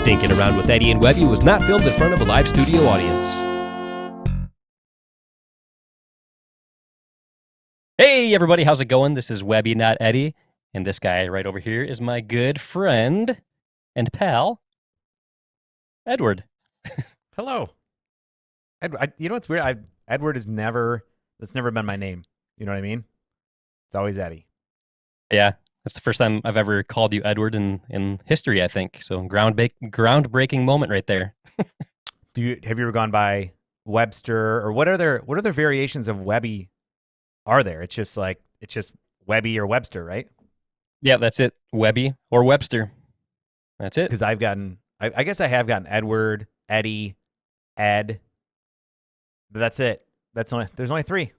Dinking Around with Eddie and Webby was not filmed in front of a live studio audience. Hey everybody, how's it going? This is Webby, not Eddie, and this guy right over here is my good friend and pal, Edward. Hello. You know what's weird? Edward that's never been my name. You know what I mean? It's always Eddie. Yeah, that's the first time I've ever called you Edward in history, I think. So groundbreaking moment right there. Have you ever gone by Webster or what other variations of Webby are there? It's just Webby or Webster, right? Yeah, that's it. Webby or Webster. That's it. Because I guess I have gotten Edward, Eddie, Ed. But that's it. There's only three.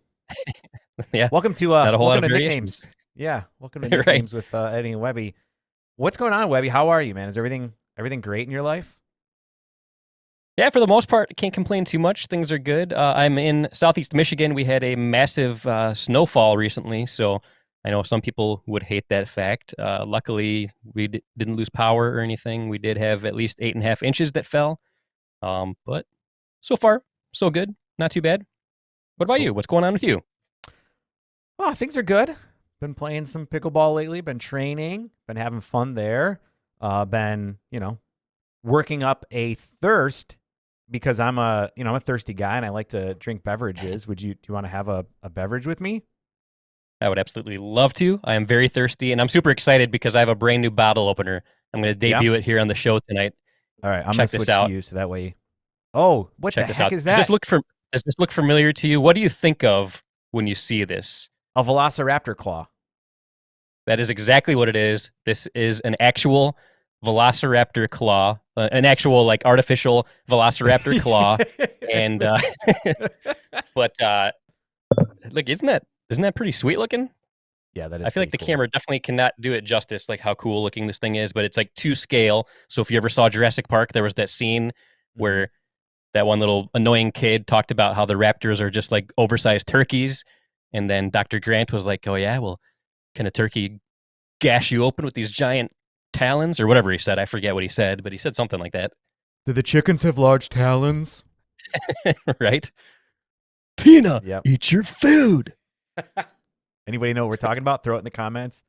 Yeah. Welcome to nicknames. Yeah, welcome to nicknames with Eddie and Webby. What's going on, Webby? How are you, man? Is everything great in your life? Yeah, for the most part, can't complain too much. Things are good. I'm in Southeast Michigan. We had a massive snowfall recently, so I know some people would hate that fact. Luckily, we didn't lose power or anything. We did have at least 8.5 inches that fell, but so far, so good. Not too bad. What about you? What's going on with you? Oh, things are good. Been playing some pickleball lately. Been training. Been having fun there. Been working up a thirst because I'm a thirsty guy and I like to drink beverages. Do you want to have a beverage with me? I would absolutely love to. I am very thirsty and I'm super excited because I have a brand new bottle opener. I'm going to debut it here on the show tonight. All right, I'm going to switch to you so that way. Oh, what the heck is that? Does this look familiar to you? What do you think of when you see this? A Velociraptor Claw. That is exactly what it is. This is an actual Velociraptor Claw, an actual artificial Velociraptor Claw, and but look, isn't that pretty sweet looking? Yeah, that is. I feel like the camera definitely cannot do it justice, like how cool looking this thing is. But it's like to scale. So if you ever saw Jurassic Park, there was that scene where that one little annoying kid talked about how the raptors are just like oversized turkeys. And then Dr. Grant was like, oh, yeah, well, can a turkey gash you open with these giant talons? Or whatever he said. I forget what he said, but he said something like that. Do the chickens have large talons? Right? Tina, eat your food. Anybody know what we're talking about? Throw it in the comments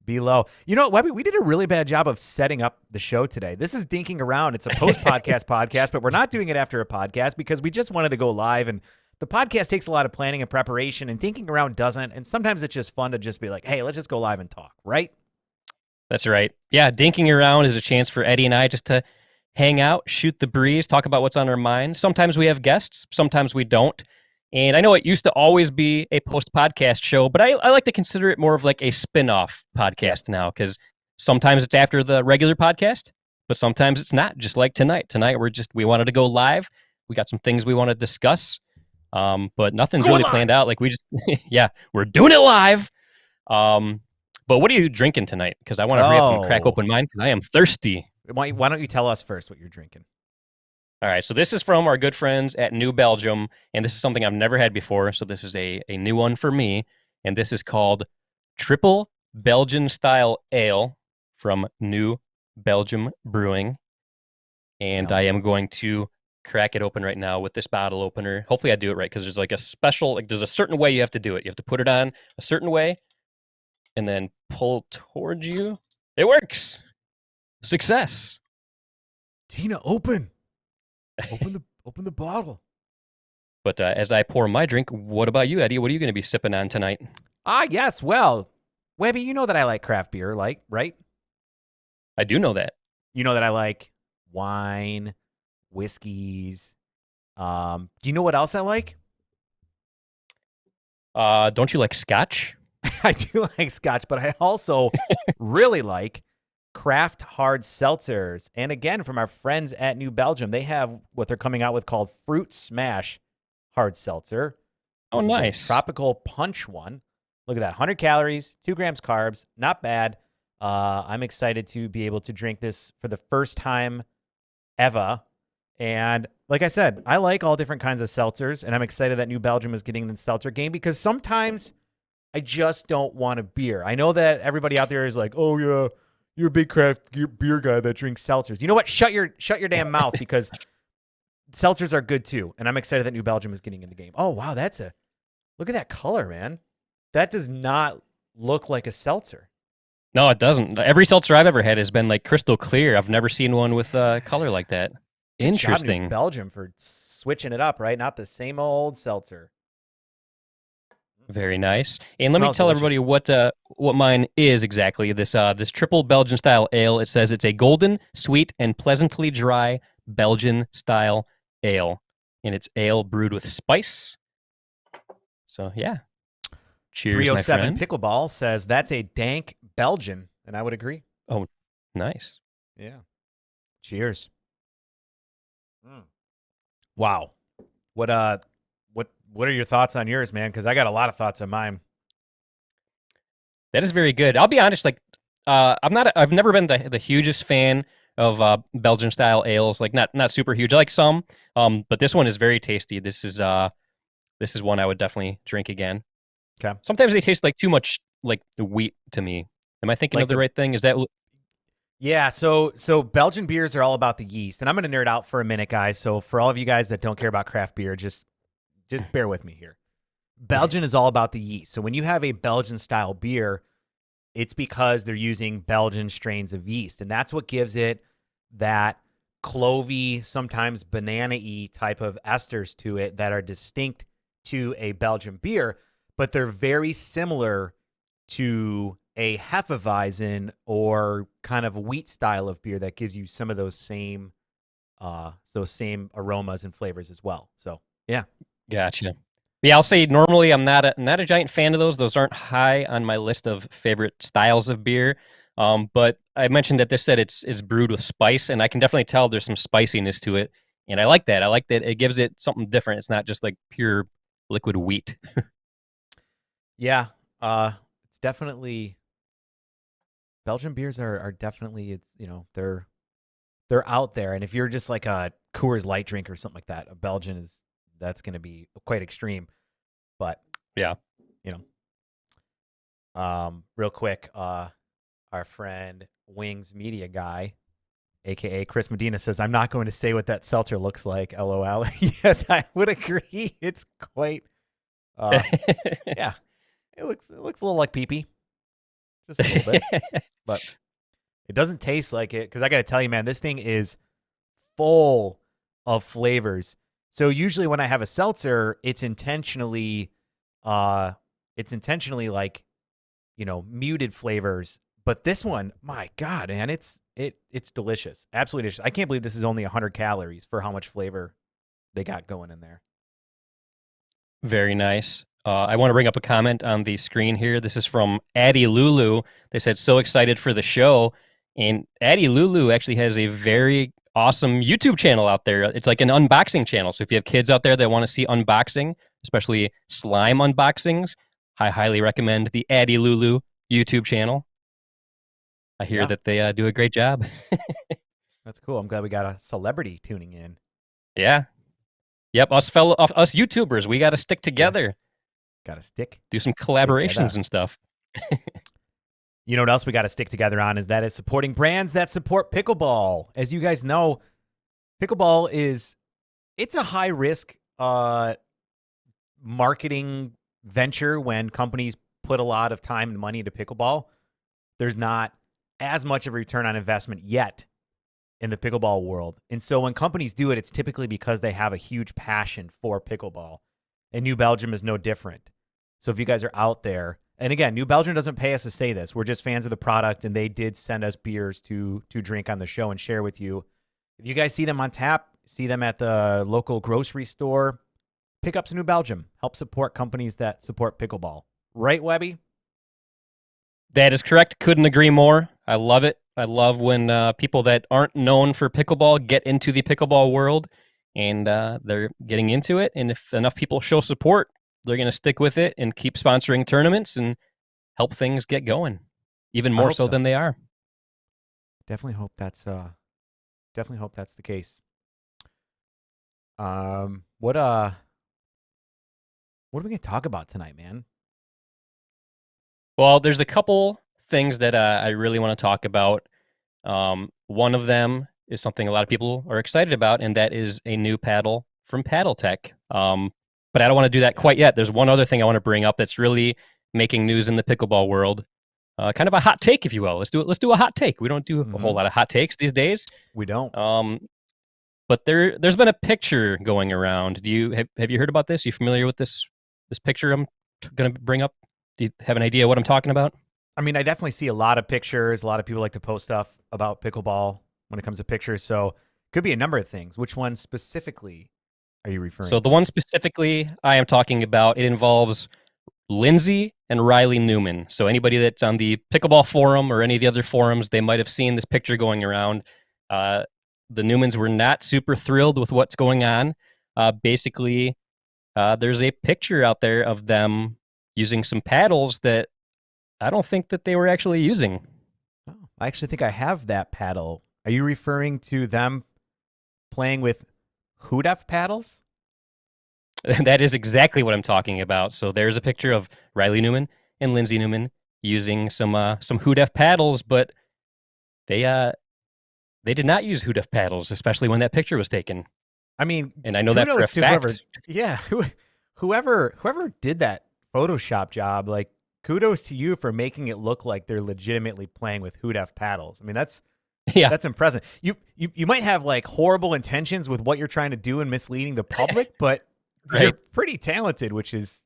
below. You know, Webby, we did a really bad job of setting up the show today. This is Dinking Around. It's a post-podcast podcast, but we're not doing it after a podcast because we just wanted to go live, and the podcast takes a lot of planning and preparation, and Dinking Around doesn't, and sometimes it's just fun to just be like, hey, let's just go live and talk, right? That's right. Yeah, Dinking Around is a chance for Eddie and I just to hang out, shoot the breeze, talk about what's on our mind. Sometimes we have guests, sometimes we don't. And I know it used to always be a post-podcast show, but I like to consider it more of like a spin-off podcast now, because sometimes it's after the regular podcast, but sometimes it's not, just like tonight. Tonight, we wanted to go live. We got some things we want to discuss, but nothing's really planned out. Like we're doing it live. But what are you drinking tonight? Because I want to hurry up and crack open mine, because I am thirsty. Why don't you tell us first what you're drinking? All right, so this is from our good friends at New Belgium, and this is something I've never had before, so this is a new one for me, and this is called Triple Belgian Style Ale from New Belgium Brewing, and I am going to crack it open right now with this bottle opener. Hopefully I do it right, because there's like a special, there's a certain way you have to do it. You have to put it on a certain way, and then pull towards you. It works! Success! Tina, open the bottle. But as I pour my drink, what about you, Eddie? What are you going to be sipping on tonight? Yes. Well, Webby, you know that I like craft beer, right? I do know that. You know that I like wine, whiskeys. Do you know what else I like? Don't you like Scotch? I do like Scotch, but I also really like craft hard seltzers. And again, from our friends at New Belgium, they have what they're coming out with called Fruit Smash Hard Seltzer. Oh, This is a nice. tropical punch one. Look at that, 100 calories, 2 grams carbs, not bad. I'm excited to be able to drink this for the first time ever. And like I said, I like all different kinds of seltzers, and I'm excited that New Belgium is getting the seltzer game because sometimes I just don't want a beer. I know that everybody out there is like, oh, yeah, you're a big craft beer guy that drinks seltzers. You know what? Shut your damn mouth because seltzers are good too. And I'm excited that New Belgium is getting in the game. Oh, wow. Look at that color, man. That does not look like a seltzer. No, it doesn't. Every seltzer I've ever had has been like crystal clear. I've never seen one with color like that. Good job, New Interesting. Belgium, for switching it up, right? Not the same old seltzer. Very nice. And let me Smells tell delicious. everybody what mine is exactly. This triple Belgian style ale. It says it's a golden, sweet, and pleasantly dry Belgian style ale, and it's ale brewed with spice. So yeah, cheers, my 307 friend. Pickleball says that's a dank Belgian, and I would agree. Oh, nice. Yeah. Cheers. Wow. What are your thoughts on yours, man? Because I got a lot of thoughts on mine. That is very good. I'll be honest. Like, I've never been the hugest fan of Belgian style ales. Like, not super huge. I like some. But this one is very tasty. This is one I would definitely drink again. Okay. Sometimes they taste like too much like wheat to me. Am I thinking Like of the right thing? Is that Yeah, so Belgian beers are all about the yeast, and I'm going to nerd out for a minute, guys. So for all of you guys that don't care about craft beer, just bear with me here. Belgian is all about the yeast. So when you have a Belgian style beer, it's because they're using Belgian strains of yeast, and that's what gives it that clovey, sometimes banana-y type of esters to it that are distinct to a Belgian beer, but they're very similar to a Hefeweizen or kind of wheat style of beer that gives you some of those same aromas and flavors as well. So yeah. Gotcha. Yeah, I'll say normally I'm not a giant fan of those. Those aren't high on my list of favorite styles of beer. But I mentioned that this said it's brewed with spice, and I can definitely tell there's some spiciness to it, and I like that. I like that it gives it something different. It's not just like pure liquid wheat. Yeah. It's definitely Belgian beers are definitely, they're out there. And if you're just like a Coors Light drink or something like that, a Belgian that's going to be quite extreme. But Yeah. Real quick, our friend Wings Media Guy, aka Chris Medina, says, "I'm not going to say what that seltzer looks like." LOL. Yes, I would agree. It's quite. Yeah, it looks a little like pee-pee, just a little bit, but it doesn't taste like it. Because I got to tell you, man, this thing is full of flavors. So usually when I have a seltzer, it's intentionally like, muted flavors. But this one, my God, man, it's delicious. Absolutely delicious. I can't believe this is only 100 calories for how much flavor they got going in there. Very nice. I want to bring up a comment on the screen here. This is from Addie Lulu. They said, so excited for the show. And Addie Lulu actually has a very awesome YouTube channel out there. It's like an unboxing channel. So if you have kids out there that want to see unboxing, especially slime unboxings, I highly recommend the Addie Lulu YouTube channel. I hear that they do a great job. That's cool. I'm glad we got a celebrity tuning in. Yeah. Yep. Us YouTubers, we got to stick together. Yeah. Got to stick. Do some collaborations and stuff. You know what else we got to stick together on is supporting brands that support pickleball. As you guys know, pickleball it's a high risk marketing venture when companies put a lot of time and money into pickleball. There's not as much of a return on investment yet in the pickleball world. And so when companies do it, it's typically because they have a huge passion for pickleball. And New Belgium is no different. So if you guys are out there, and again, New Belgium doesn't pay us to say this. We're just fans of the product, and they did send us beers to drink on the show and share with you. If you guys see them on tap, see them at the local grocery store, Pickups New Belgium. Help support companies that support pickleball. Right, Webby? That is correct. Couldn't agree more. I love it. I love when people that aren't known for pickleball get into the pickleball world, and they're getting into it. And if enough people show support, they're going to stick with it and keep sponsoring tournaments and help things get going, even more so than they are. Definitely hope that's the case. What are we going to talk about tonight, man? Well, there's a couple things that I really want to talk about. One of them is something a lot of people are excited about, and that is a new paddle from Paddle Tech. But I don't want to do that quite yet. There's one other thing I want to bring up that's really making news in the pickleball world. Kind of a hot take, if you will. Let's do a hot take. We don't do a whole lot of hot takes these days. We don't. But there's been a picture going around. Have you heard about this? You familiar with this picture I'm going to bring up? Do you have an idea what I'm talking about? I mean, I definitely see a lot of pictures. A lot of people like to post stuff about pickleball when it comes to pictures. So it could be a number of things. Which one specifically are you referring to? So the one specifically I am talking about, it involves Lindsay and Riley Newman. So anybody that's on the pickleball forum or any of the other forums, they might have seen this picture going around. The Newmans were not super thrilled with what's going on. Basically, there's a picture out there of them using some paddles that I don't think that they were actually using. Oh, I actually think I have that paddle. Are you referring to them playing with Hudef paddles? That is exactly what I'm talking about. So there's a picture of Riley Newman and Lindsay Newman using some Hudef paddles, but they did not use Hudef paddles, especially when that picture was taken. I mean, and I know that for a fact. Whoever did that Photoshop job, like, kudos to you for making it look like they're legitimately playing with Hudef paddles. I mean, that's impressive. You might have like horrible intentions with what you're trying to do and misleading the public, but right. You're pretty talented, which is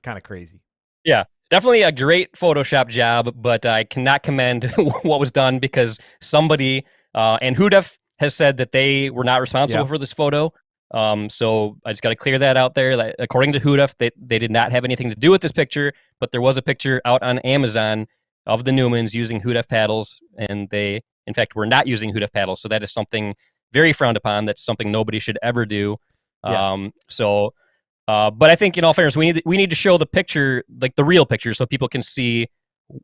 kind of crazy. Yeah, definitely a great Photoshop job, but I cannot commend what was done because somebody and Hudef has said that they were not responsible for this photo. So I just got to clear that out there. That according to Hudef, they did not have anything to do with this picture, but there was a picture out on Amazon of the Newmans using Hudef paddles, and they, in fact, were not using Hudef paddles. So that is something very frowned upon. That's something nobody should ever do. Yeah. But I think in all fairness, we need to show the picture, like the real picture, so people can see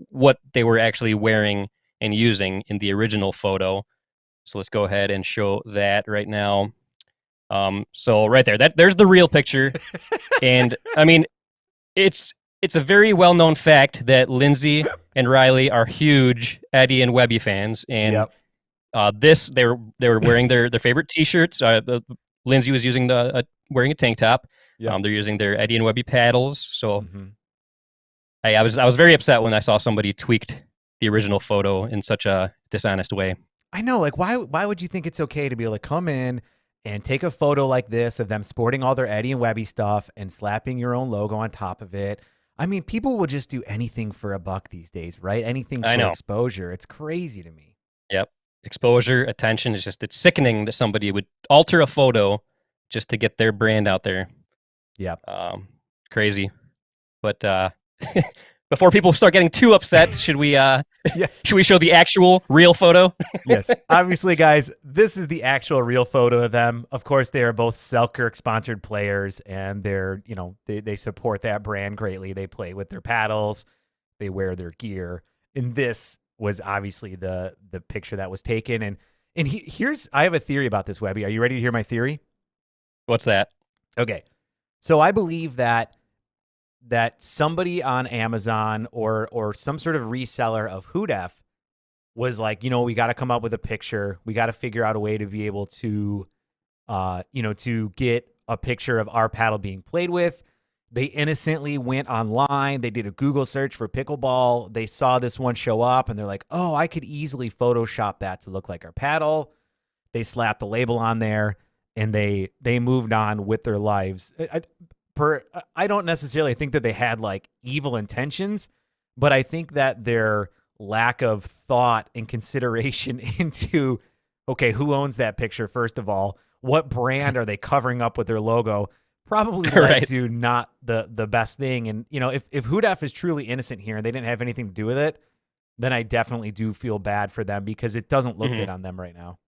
what they were actually wearing and using in the original photo. So let's go ahead and show that right now. So right there, there's the real picture. And I mean, it's a very well-known fact that Lindsay and Riley are huge Eddie and Webby fans. And they were wearing their favorite t-shirts. Lindsay was using wearing a tank top. Yep. They're using their Eddie and Webby paddles. So I was very upset when I saw somebody tweaked the original photo in such a dishonest way. I know, like, why would you think it's okay to be able to come in and take a photo like this of them sporting all their Eddie and Webby stuff and slapping your own logo on top of it? I mean, people will just do anything for a buck these days, right? Anything for exposure. It's crazy to me. Yep. Exposure, attention, it's sickening that somebody would alter a photo just to get their brand out there. Yeah. Crazy. But before people start getting too upset, should we should we show the actual real photo? Yes. Obviously, guys, this is the actual real photo of them. Of course, they are both Selkirk sponsored players, and they're, they support that brand greatly. They play with their paddles, they wear their gear. And this was obviously the picture that was taken. And here's, I have a theory about this, Webby. Are you ready to hear my theory? What's that? Okay. So I believe that somebody on Amazon or some sort of reseller of Hudef was like, we got to come up with a picture. We got to figure out a way to be able to, to get a picture of our paddle being played with. They innocently went online. They did a Google search for pickleball. They saw this one show up, and they're like, oh, I could easily Photoshop that to look like our paddle. They slapped the label on there, and they moved on with their lives. I don't necessarily think that they had like evil intentions, but I think that their lack of thought and consideration into, okay, who owns that picture, first of all? What brand are they covering up with their logo? probably led Right. to not the best thing. And, if Hudaf is truly innocent here and they didn't have anything to do with it, then I definitely do feel bad for them because it doesn't look good on them right now.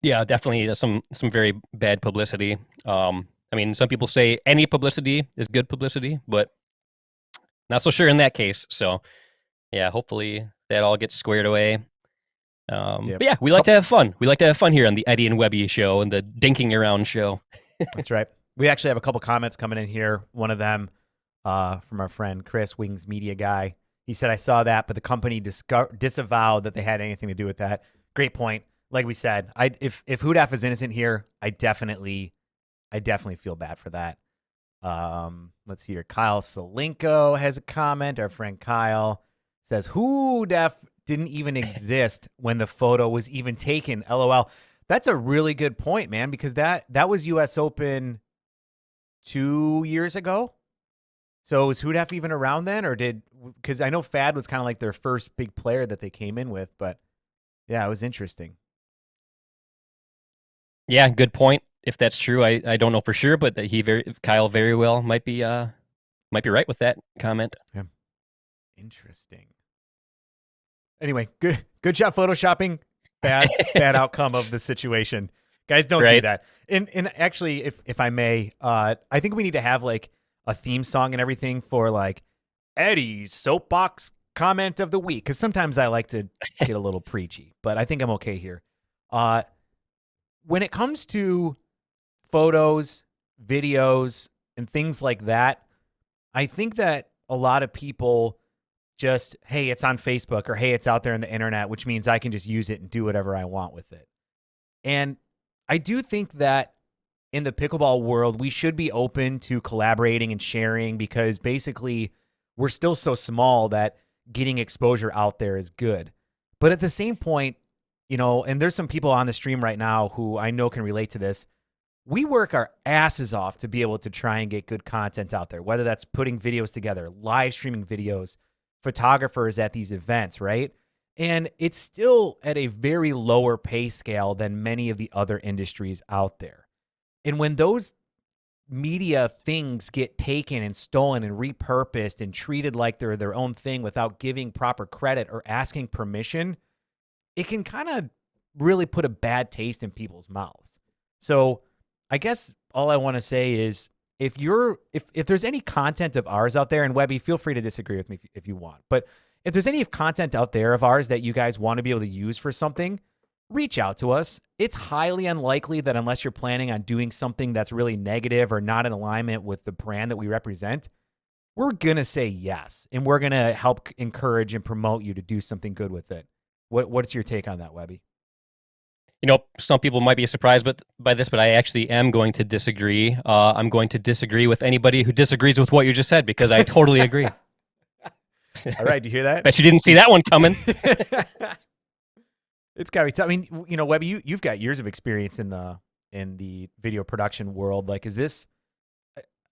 Yeah, definitely some very bad publicity. I mean, some people say any publicity is good publicity, but not so sure in that case. So, yeah, hopefully that all gets squared away. Yep. But yeah, we like to have fun. We like to have fun here on the Eddie and Webby show and the Dinking Around show. That's right. We actually have a couple comments coming in here. One of them from our friend Chris, Wings Media guy. He said, I saw that, but the company disavowed that they had anything to do with that. Great point. Like we said, if Hudaf is innocent here, I definitely feel bad for that. Let's see here. Kyle Salenko has a comment. Our friend Kyle says, Hudaf didn't even exist when the photo was even taken. LOL. That's a really good point, man, because that was US Open 2 years ago. So was Hudaf even around then, or because I know Fad was kind of like their first big player that they came in with, but yeah, it was interesting. Yeah, good point. If that's true, I don't know for sure, but Kyle very well might be right with that comment. Yeah. Interesting. Anyway, good job photoshopping. Bad outcome of the situation. Guys, don't do that. And actually, if I may, I think we need to have like a theme song and everything for like Eddie's soapbox comment of the week, because sometimes I like to get a little preachy, but I think I'm okay here. When it comes to photos, videos, and things like that, I think that a lot of people just, hey, it's on Facebook, or hey, it's out there on the internet, which means I can just use it and do whatever I want with it. And I do think that in the pickleball world, we should be open to collaborating and sharing, because basically we're still so small that getting exposure out there is good. But at the same point, and there's some people on the stream right now who I know can relate to this. We work our asses off to be able to try and get good content out there, whether that's putting videos together, live streaming videos, photographers at these events, right? And it's still at a very lower pay scale than many of the other industries out there. And when those media things get taken and stolen and repurposed and treated like they're their own thing without giving proper credit or asking permission, it can kind of really put a bad taste in people's mouths. So I guess all I want to say is, if there's any content of ours out there, and Webby, feel free to disagree with me if you want, but if there's any content out there of ours that you guys want to be able to use for something, reach out to us. It's highly unlikely that, unless you're planning on doing something that's really negative or not in alignment with the brand that we represent, we're going to say yes. And we're going to help encourage and promote you to do something good with it. What's your take on that, Webby? Some people might be surprised by this, but I actually am going to disagree. I'm going to disagree with anybody who disagrees with what you just said, because I totally agree. All right, do you hear that? Bet you didn't see that one coming. It's gotta be tough. I mean, Webby, you've got years of experience in the video production world. Like, is this?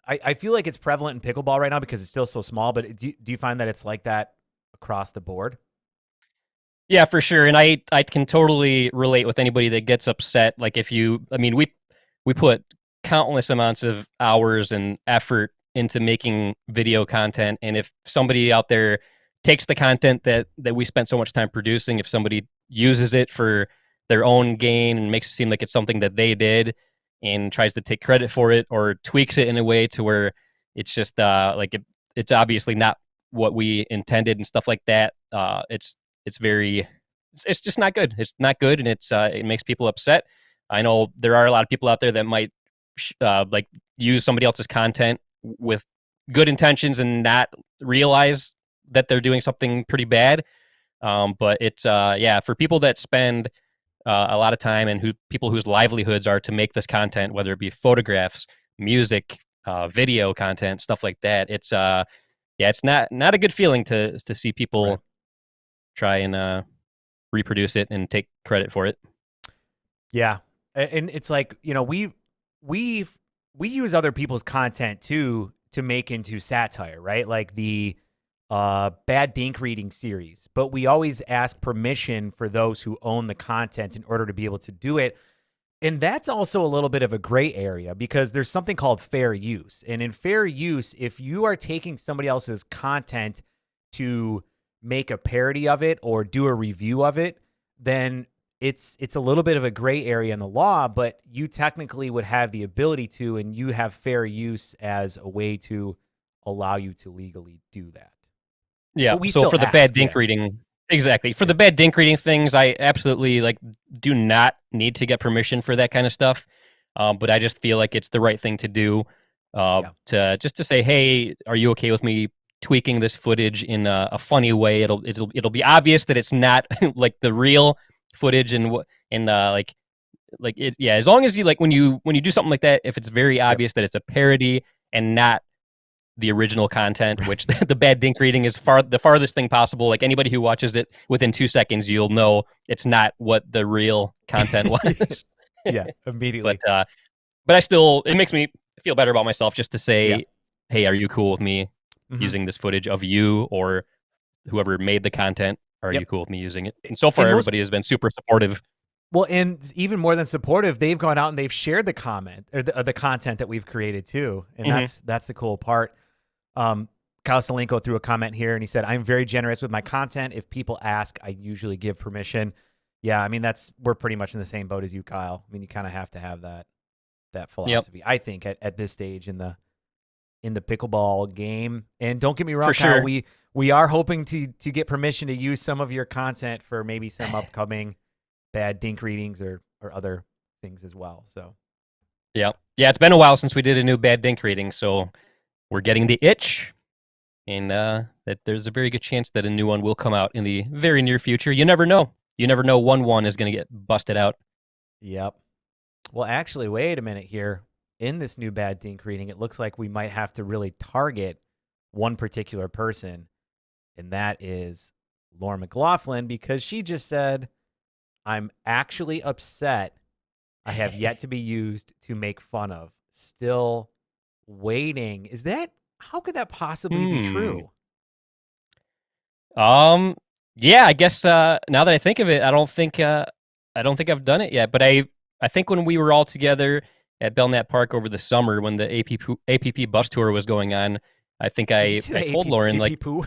I feel like it's prevalent in pickleball right now because it's still so small. But do you find that it's like that across the board? Yeah, for sure. And I can totally relate with anybody that gets upset. Like, we put countless amounts of hours and effort into making video content. And if somebody out there takes the content that we spent so much time producing, if somebody uses it for their own gain and makes it seem like it's something that they did and tries to take credit for it, or tweaks it in a way to where it's just it's obviously not what we intended and stuff like that, it's just not good. It's not good, and it makes people upset. I know there are a lot of people out there that might use somebody else's content with good intentions and not realize that they're doing something pretty bad. But it's for people that spend a lot of time, and people whose livelihoods are to make this content, whether it be photographs, music, video content, stuff like that. It's it's not a good feeling to see people try and reproduce it and take credit for it. Yeah, and it's like, we use other people's content too to make into satire, right? Like the bad dink reading series, but we always ask permission for those who own the content in order to be able to do it, And that's also a little bit of a gray area because there's something called fair use. And in fair use, if you are taking somebody else's content to make a parody of it or do a review of it, then it's a little bit of a gray area in the law, but you technically would have the ability to, and you have fair use as a way to allow you to legally do that. Yeah. But we So still for the ask, bad dink yeah. reading, exactly. For the bad dink reading things, I absolutely like do not need to get permission for that kind of stuff. But I just feel like it's the right thing to do. Yeah. To just to say, hey, are you okay with me tweaking this footage in a funny way? It'll be obvious that it's not like the real footage and like it. Yeah, as long as you like when you do something like that, if it's very Yep. obvious that it's a parody and not the original content, Right. which the bad dink reading is the farthest thing possible. Like anybody who watches it within 2 seconds, you'll know it's not what the real content was. Yeah, but immediately. but I still, it makes me feel better about myself just to Yeah. say, hey, are you cool with me Mhm. using this footage of you or whoever made the content? Are you Yep. cool with me using it? And so far, And most everybody has been super supportive. Well, and even more than supportive, they've gone out and they've shared the comment or the content that we've created too, and Hmm. that's the cool part. Kyle Salenko threw a comment here, and he said, "I'm very generous with my content. If people ask, I usually give permission." Yeah, I mean we're pretty much in the same boat as you, Kyle. I mean, you kind of have to have that Yep, philosophy. I think at this stage in the pickleball game. And don't get me for wrong, Kyle, sure. we are hoping to get permission to use some of your content for maybe some upcoming bad dink readings or other things as well. So Yeah. Yeah, it's been a while since we did a new bad dink reading, so we're getting the itch. And that there's a very good chance that a new one will come out in the very near future. You never know. You never know when one is going to get busted out. yep. Well, actually, wait a minute here. In this new bad dink reading, it looks like we might have to really target one particular person, and that is Lauren McLaughlin, because she just said, "I'm actually upset. I have yet to be used to make fun of. Still waiting." Is that how could that possibly be Hmm. true? Um. Yeah, I guess now that I think of it, I don't think I've done it yet. But I think when we were all together at Belknap Park over the summer when the APP bus tour was going on, I think Did you say I the told Lauren like AP poo?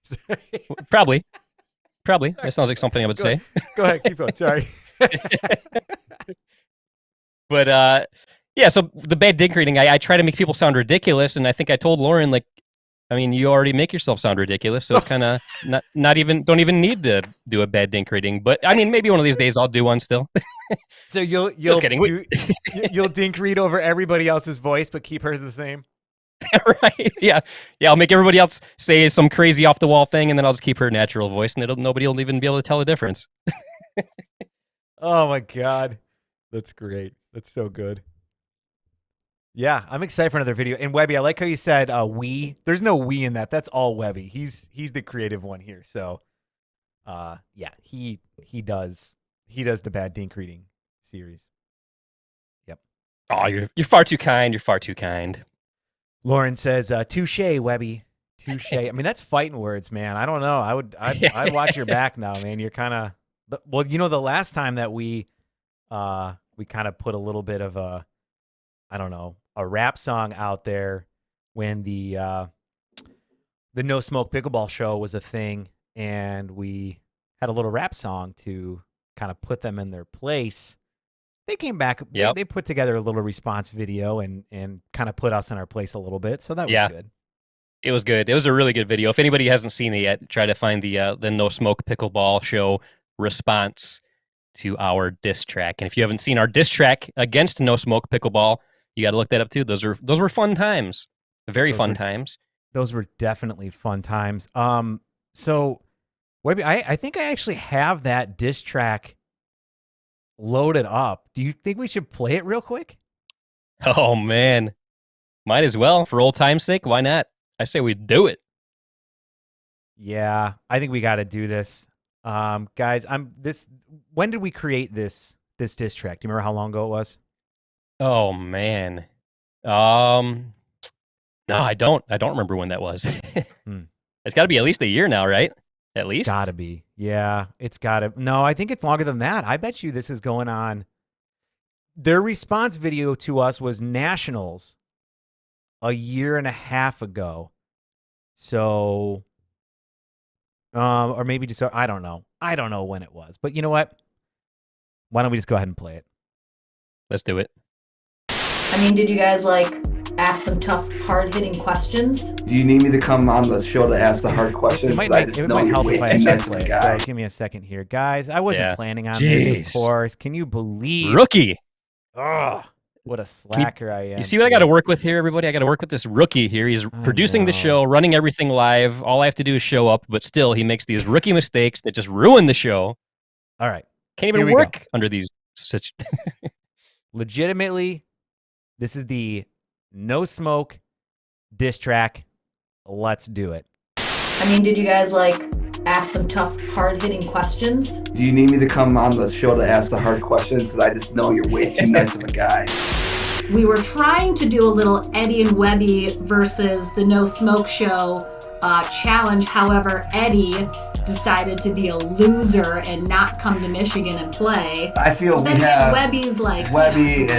Sorry. probably that Sorry. sounds like something I would Go ahead. say. Go ahead. Keep going. Sorry. But yeah. So the bad dink reading, I try to make people sound ridiculous, and I think I told Lauren like, I mean, you already make yourself sound ridiculous, so it's kind of not even don't even need to do a bad dink reading. But I mean, maybe one of these days I'll do one still. So Just kidding. you'll dink read over everybody else's voice, but keep hers the same. Right? Yeah, yeah. I'll make everybody else say some crazy off the wall thing, and then I'll just keep her natural voice, and nobody will even be able to tell the difference. Oh my god, that's great. That's so good. Yeah, I'm excited for another video. And Webby, I like how you said we. There's no we in that. That's all Webby. He's the creative one here. So yeah, he does the bad dink reading series. Yep. Oh, you're far too kind. You're far too kind. Lauren says, touche, Webby. Touche. I mean, that's fighting words, man. I don't know. I'd watch your back now, man. You're kind of well, the last time that we kind of put a little bit of a, I don't know, a rap song out there when the No Smoke Pickleball show was a thing, and we had a little rap song to kind of put them in their place. They came back. Yep. They put together a little response video and kind of put us in our place a little bit. So that was Yeah. good. It was good. It was a really good video. If anybody hasn't seen it yet, try to find the No Smoke Pickleball show response to our diss track. And if you haven't seen our diss track against No Smoke Pickleball, you got to look that up too. Those were fun times, very Those fun were times. those were definitely fun times. So Webby, I think I actually have that diss track loaded up. Do you think we should play it real quick? Oh man, might as well for old time's sake. Why not? I say we do it. Yeah, I think we got to do this. Guys, when did we create this diss track? Do you remember how long ago it was? Oh man. Um, no, I don't. I don't remember when that was. Hmm. It's got to be at least a year now, right? At least. Gotta be. Yeah, it's gotta. No, I think it's longer than that. I bet you this is going on. their response video to us was nationals a year and a half ago. So, or maybe just, I don't know. I don't know when it was. But you know what? Why don't we just go ahead and play it? Let's do it. I mean, did you guys ask some tough, hard-hitting questions? Do you need me to come on the show to ask the hard questions? It might help if I actually play it. So give me a second here. Guys, I wasn't planning on this, of course. Can you believe? Rookie. Oh, what a slacker I am. You see what I got to work with here, everybody? I got to work with this rookie here. He's producing the show, running everything live. All I have to do is show up, but still, he makes these rookie mistakes that just ruin the show. All right. Can't even work under these such. Legitimately, this is the No Smoke diss track. Let's do it. I mean, did you guys ask some tough, hard-hitting questions? Do you need me to come on the show to ask the hard questions? Because I just know you're way too nice of a guy. We were trying to do a little Eddie and Webby versus the No Smoke Show challenge. However, Eddie decided to be a loser and not come to Michigan and play. I feel then we have Webby's Webby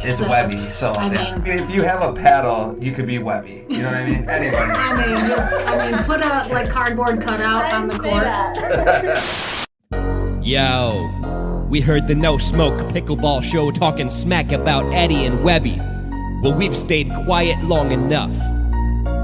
is Webby. So I mean, if you have a paddle, you could be Webby. You know what I mean? Anyway. I mean, put a cardboard cutout on the court. Yo, we heard the No Smoke Pickleball show talking smack about Eddie and Webby. Well, we've stayed quiet long enough.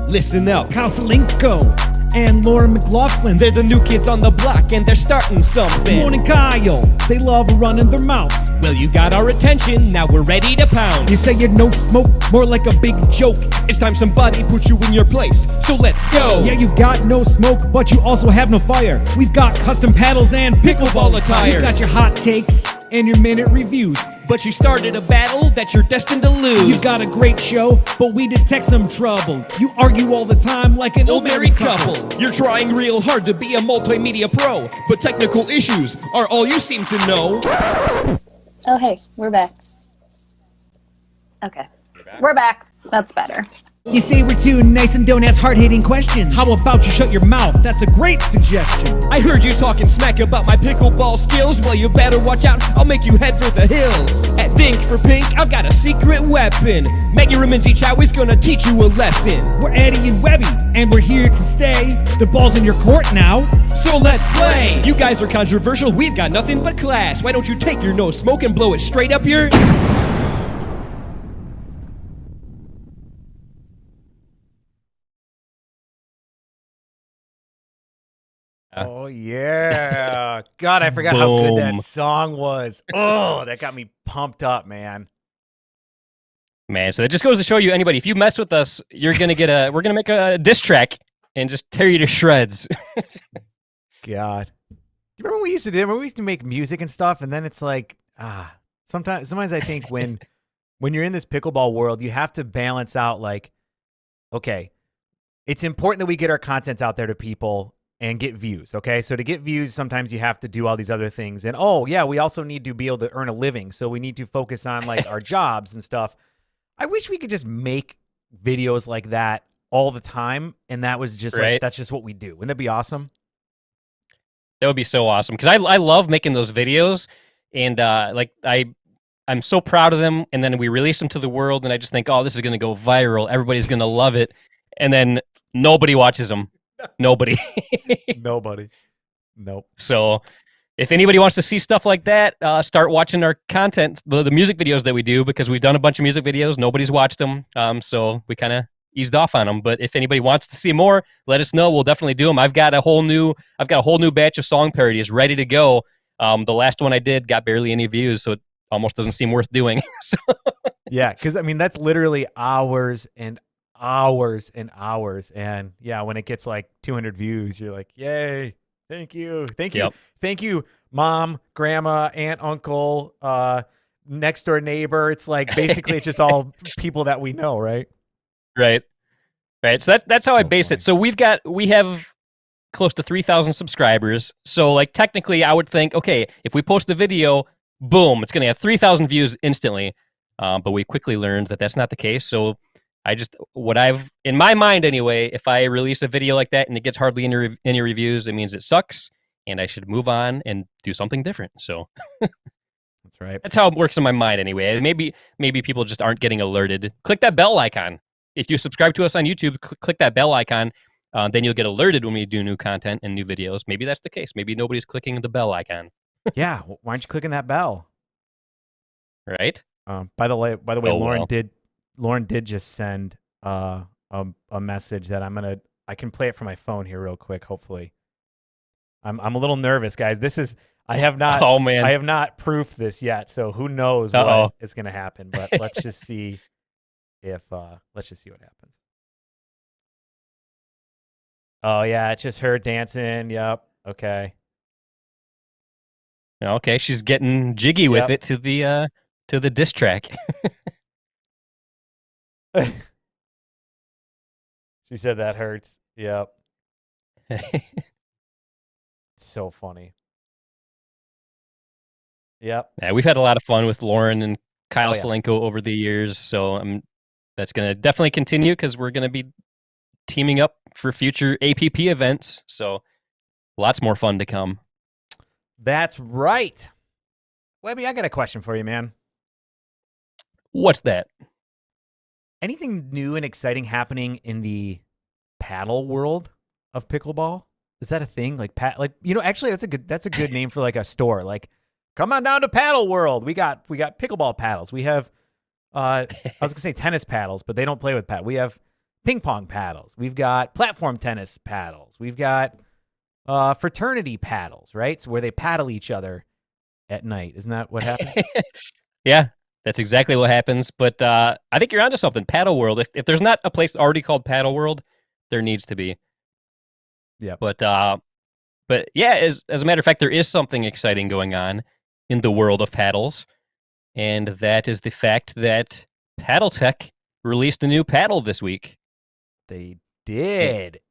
Listen up. Kausalinko and Lauren McLaughlin. They're the new kids on the block and they're starting something. Moan and Kyle, they love running their mouths. Well, you got our attention, now we're ready to pounce. You say you're no smoke, more like a big joke. It's time somebody put you in your place, so let's go. Yeah, you've got no smoke, but you also have no fire. We've got custom paddles and pickleball attire. You've got your hot takes and your minute reviews. But you started a battle that you're destined to lose. You've got a great show, but we detect some trouble. You argue all the time like an old married couple. You're trying real hard to be a multimedia pro, but technical issues are all you seem to know. Oh, hey, we're back. Okay. We're back. That's better. You say we're too nice and don't ask hard-hitting questions. How about you shut your mouth? That's a great suggestion. I heard you talking smack about my pickleball skills. Well, you better watch out, I'll make you head for the hills. At Dink for Pink, I've got a secret weapon. Maggie Raminzi Chow is gonna teach you a lesson. We're Eddie and Webby, and we're here to stay. The ball's in your court now, so let's play. You guys are controversial, we've got nothing but class. Why don't you take your no smoke and blow it straight up your... Oh, yeah. God, I forgot how good that song was. Oh, that got me pumped up, man. Man, so that just goes to show you, anybody, if you mess with us, you're going to get we're going to make a diss track and just tear you to shreds. God. Do you remember what we used to do? Remember we used to make music and stuff, and then it's like, sometimes I think when you're in this pickleball world, you have to balance out okay, it's important that we get our content out there to people and get views, okay? So to get views, sometimes you have to do all these other things. And, we also need to be able to earn a living. So we need to focus on, our jobs and stuff. I wish we could just make videos like that all the time. And that was just, that's just what we do. Wouldn't that be awesome? That would be so awesome. Because I love making those videos. And, I'm so proud of them. And then we release them to the world. And I just think, this is going to go viral. Everybody's going to love it. And then nobody watches them. Nobody. Nobody. Nope. So if anybody wants to see stuff like that, start watching our content, the music videos that we do, because we've done a bunch of music videos. Nobody's watched them. So we kind of eased off on them. But if anybody wants to see more, let us know. We'll definitely do them. I've got a whole new batch of song parodies ready to go. The last one I did got barely any views, so it almost doesn't seem worth doing. Yeah, because that's literally hours and hours and hours, and when it gets 200 views, you're like, yay, thank you, thank you, mom, grandma, aunt, uncle, next door neighbor. It's basically it's just all people that we know, right? Right. So that's how I base it. So we have close to 3,000 subscribers. So technically I would think, okay, if we post a video, boom, it's gonna have 3,000 views instantly. But we quickly learned that that's not the case. So in my mind anyway, if I release a video like that and it gets hardly any reviews, it means it sucks and I should move on and do something different. So that's right? That's how it works in my mind anyway. Maybe people just aren't getting alerted. Click that bell icon. If you subscribe to us on YouTube, click that bell icon. Then you'll get alerted when we do new content and new videos. Maybe that's the case. Maybe nobody's clicking the bell icon. Yeah, why aren't you clicking that bell? Right? By the way, Oh, Lauren did just send a message that I can play it from my phone here real quick. Hopefully, I'm a little nervous, guys. I have not Oh, man. I have not proofed this yet, so who knows Uh-oh. what is going to happen. But let's just see what happens. Oh yeah, it's just her dancing. Yep. Okay. Okay, she's getting jiggy with Yep. it to the diss track. She said that hurts. Yep. It's so funny. Yep. Yeah, we've had a lot of fun with Lauren and Kyle Oh, yeah. Salenko over the years, so that's going to definitely continue because we're going to be teaming up for future APP events. So lots more fun to come. That's right. Webby, I got a question for you, man. What's that? Anything new and exciting happening in the paddle world of pickleball? Is that a thing? Actually that's a good name for like a store. Like, come on down to Paddle World. We got pickleball paddles. We have I was gonna say tennis paddles, but they don't play with paddle. We have ping pong paddles. We've got platform tennis paddles. We've got fraternity paddles, right? So where they paddle each other at night. Isn't that what happens? Yeah, that's exactly what happens. But I think you're onto something. Paddle World. If there's not a place already called Paddle World, there needs to be. Yeah. But yeah, as a matter of fact, there is something exciting going on in the world of paddles, and that is the fact that PaddleTech released a new paddle this week. They did.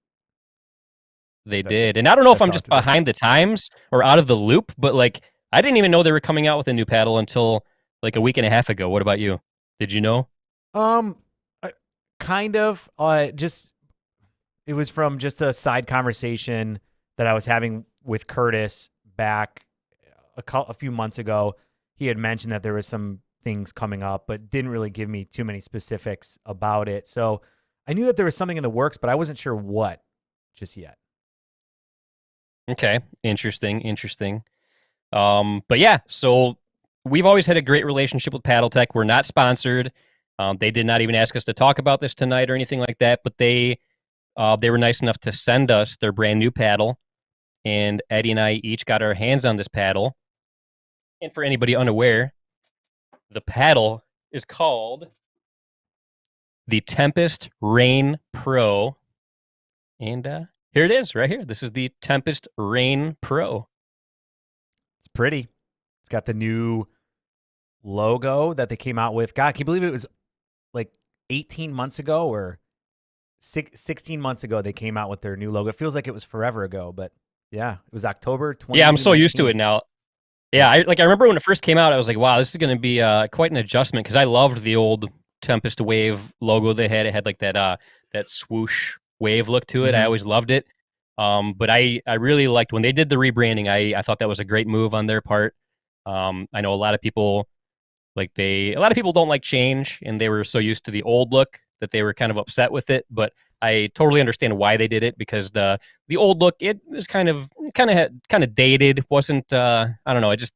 They did. And I don't know if that's I'm just behind the times or out of the loop, but like I didn't even know they were coming out with a new paddle until like a week and a half ago. What about you? Did you know? Kind of. It was from just a side conversation that I was having with Curtis back a few months ago. He had mentioned that there was some things coming up, but didn't really give me too many specifics about it. So I knew that there was something in the works, but I wasn't sure what just yet. Okay. Interesting. But yeah, so we've always had a great relationship with PaddleTech. We're not sponsored. They did not even ask us to talk about this tonight or anything like that, but they were nice enough to send us their brand new paddle, and Eddie and I each got our hands on this paddle. And for anybody unaware, the paddle is called the Tempest Rain Pro. And here it is right here. This is the Tempest Rain Pro. It's pretty. It's got the new logo that they came out with. God, can you believe it was like 18 months ago or 16 months ago they came out with their new logo. It feels like it was forever ago, but yeah, it was October 2019. Yeah, I'm so used to it now. Yeah, I remember when it first came out, I was like, wow, this is going to be quite an adjustment because I loved the old Tempest Wave logo they had. It had like that swoosh wave look to it. I always loved it. But I really liked when they did the rebranding. I thought that was a great move on their part. I know a lot of people don't like change, and they were so used to the old look that they were kind of upset with it. But I totally understand why they did it because the old look, it was kind of dated. Wasn't I don't know, it just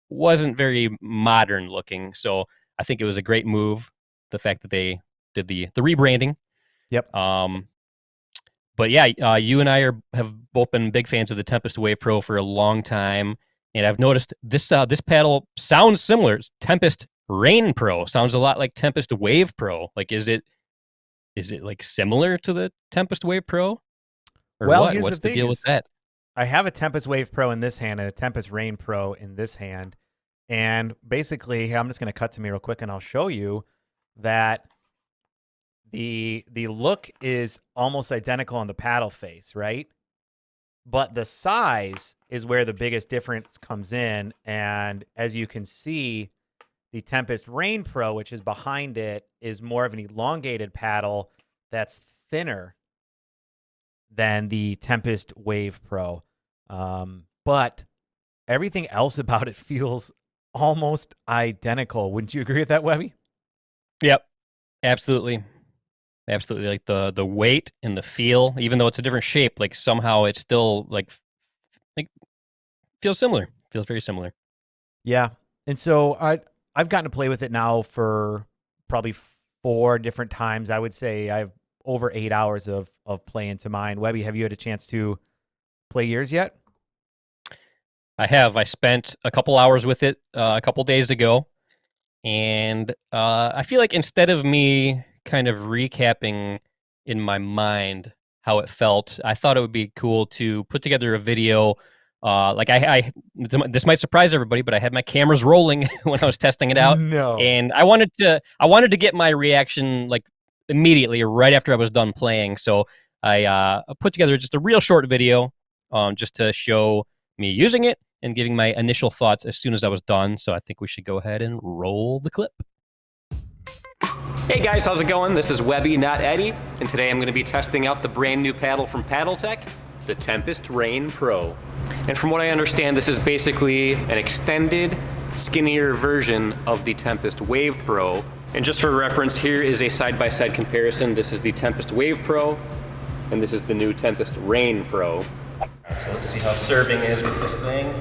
wasn't very modern looking. So I think it was a great move, the fact that they did the rebranding. Yep. But yeah, you and I have both been big fans of the Tempest Wave Pro for a long time, and I've noticed this paddle sounds similar. It's Tempest Rain Pro sounds a lot like Tempest Wave Pro. Like, is it like similar to the Tempest Wave Pro? Or well, what? What's the deal with that? I have a Tempest Wave Pro in this hand and a Tempest Rain Pro in this hand, and basically, here I'm just going to cut to me real quick, and I'll show you that. The look is almost identical on the paddle face, right? But the size is where the biggest difference comes in. And as you can see, the Tempest Rain Pro, which is behind it, is more of an elongated paddle that's thinner than the Tempest Wave Pro. But everything else about it feels almost identical. Wouldn't you agree with that, Webby? Yep, absolutely. Absolutely. Like the weight and the feel, even though it's a different shape, like somehow it's still like feels similar. Feels very similar. Yeah. And so I've gotten to play with it now for probably 4 different times. I would say I have over 8 hours of play into mine. Webby, have you had a chance to play yours yet? I have. I spent a couple hours with it a couple days ago, and I feel like instead of me kind of recapping in my mind how it felt, I thought it would be cool to put together a video. Like this might surprise everybody, but I had my cameras rolling when I was testing it out, No. and I wanted to get my reaction like immediately right after I was done playing. So I put together just a real short video, just to show me using it and giving my initial thoughts as soon as I was done. So I think we should go ahead and roll the clip. Hey guys, how's it going? This is Webby, not Eddie, and today I'm going to be testing out the brand new paddle from PaddleTech, the Tempest Rain Pro. And from what I understand, this is basically an extended, skinnier version of the Tempest Wave Pro. And just for reference, here is a side-by-side comparison. This is the Tempest Wave Pro, and this is the new Tempest Rain Pro. So let's see how serving is with this thing.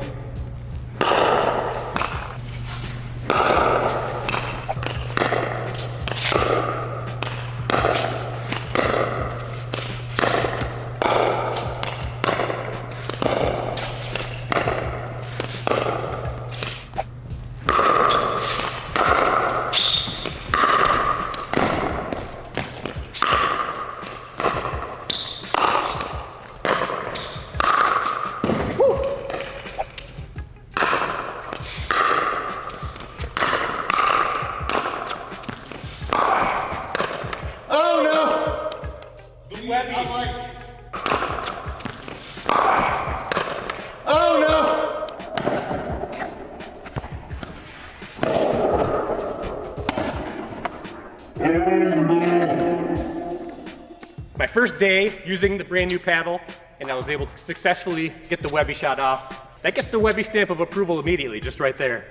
My first day using the brand new paddle, and I was able to successfully get the Webby shot off. That gets the Webby stamp of approval immediately, just right there.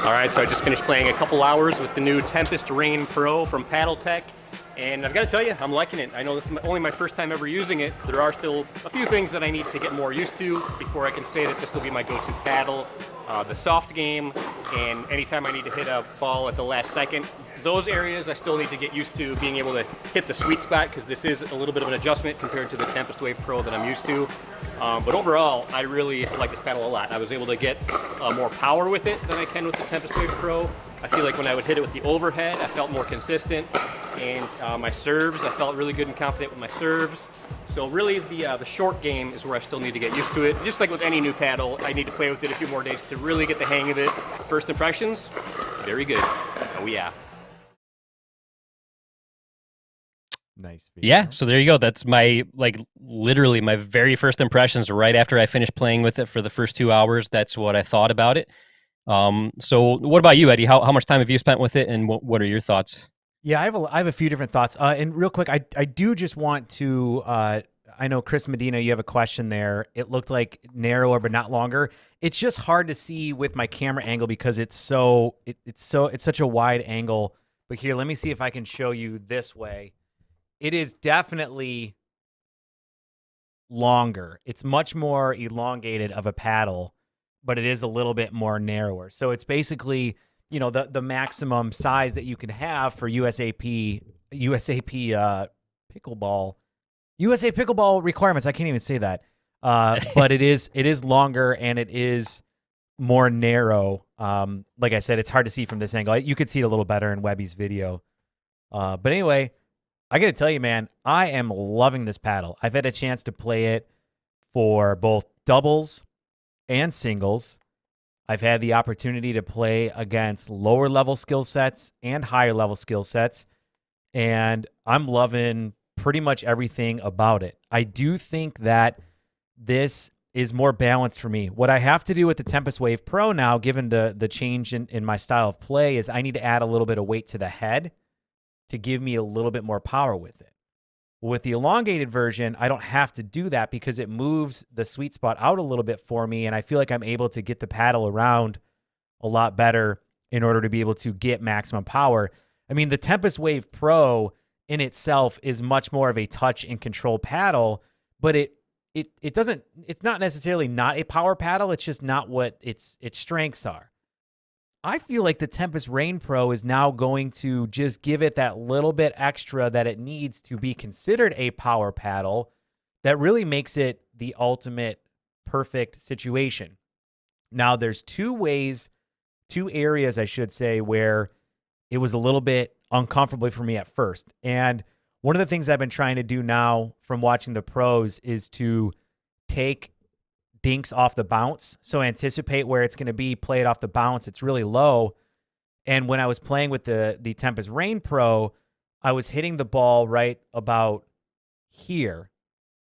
All right, so I just finished playing a couple hours with the new Tempest Rain Pro from PaddleTech, and I've got to tell you, I'm liking it. I know this is only my first time ever using it. There are still a few things that I need to get more used to before I can say that this will be my go-to paddle. The soft game, and anytime I need to hit a ball at the last second, those areas I still need to get used to being able to hit the sweet spot, because this is a little bit of an adjustment compared to the Tempest Wave Pro that I'm used to. But overall, I really like this paddle a lot. I was able to get more power with it than I can with the Tempest Wave Pro. I feel like when I would hit it with the overhead, I felt more consistent, and my serves, I felt really good and confident with my serves. So really the short game is where I still need to get used to it. Just like with any new paddle, I need to play with it a few more days to really get the hang of it. First impressions, very good. Oh yeah. Nice. Yeah, so there you go. That's my, like, literally my very first impressions right after I finished playing with it for the first 2 hours. That's what I thought about it. So what about you, Eddie? How much time have you spent with it, and what are your thoughts? Yeah, I have a few different thoughts. And real quick, I do just want to, I know Chris Medina, you have a question there. It looked like narrower but not longer. It's just hard to see with my camera angle because it's such a wide angle. But here, let me see if I can show you this way. It is definitely longer. It's much more elongated of a paddle, but it is a little bit more narrower. So it's basically, you know, the maximum size that you can have for USAP pickleball. USA pickleball requirements. I can't even say that. But it is longer and it is more narrow. Like I said, it's hard to see from this angle. You could see it a little better in Webby's video. But anyway, I got to tell you, man, I am loving this paddle. I've had a chance to play it for both doubles and singles. I've had the opportunity to play against lower level skill sets and higher level skill sets, and I'm loving pretty much everything about it. I do think that this is more balanced for me. What I have to do with the Tempest Wave Pro now, given the change in my style of play, is I need to add a little bit of weight to the head to give me a little bit more power with it. With the elongated version, I don't have to do that because it moves the sweet spot out a little bit for me, and I feel like I'm able to get the paddle around a lot better in order to be able to get maximum power. I mean, the Tempest Wave Pro in itself is much more of a touch and control paddle, but it's not necessarily not a power paddle. It's just not what its strengths are. I feel like the Tempest Rain Pro is now going to just give it that little bit extra that it needs to be considered a power paddle that really makes it the ultimate perfect situation. Now, there's two areas, I should say, where it was a little bit uncomfortable for me at first. And one of the things I've been trying to do now from watching the pros is to take dinks off the bounce. So anticipate where it's going to be, play it off the bounce. It's really low. And when I was playing with the Tempest Rain Pro, I was hitting the ball right about here.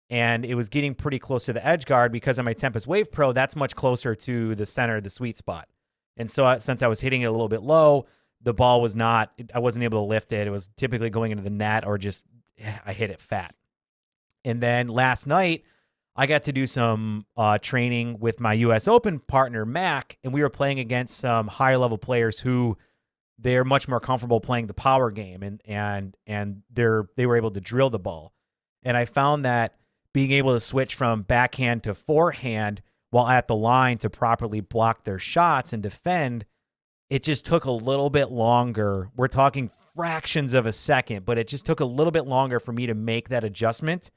And it was getting pretty close to the edge guard because of my Tempest Wave Pro. That's much closer to the center, the sweet spot. And so since I was hitting it a little bit low, the ball was not, I wasn't able to lift it. It was typically going into the net or just, I hit it fat. And then last night, I got to do some training with my U.S. Open partner, Mac, and we were playing against some higher level players who they're much more comfortable playing the power game, and they were able to drill the ball. And I found that being able to switch from backhand to forehand while at the line to properly block their shots and defend, it just took a little bit longer. We're talking fractions of a second, but it just took a little bit longer for me to make that adjustment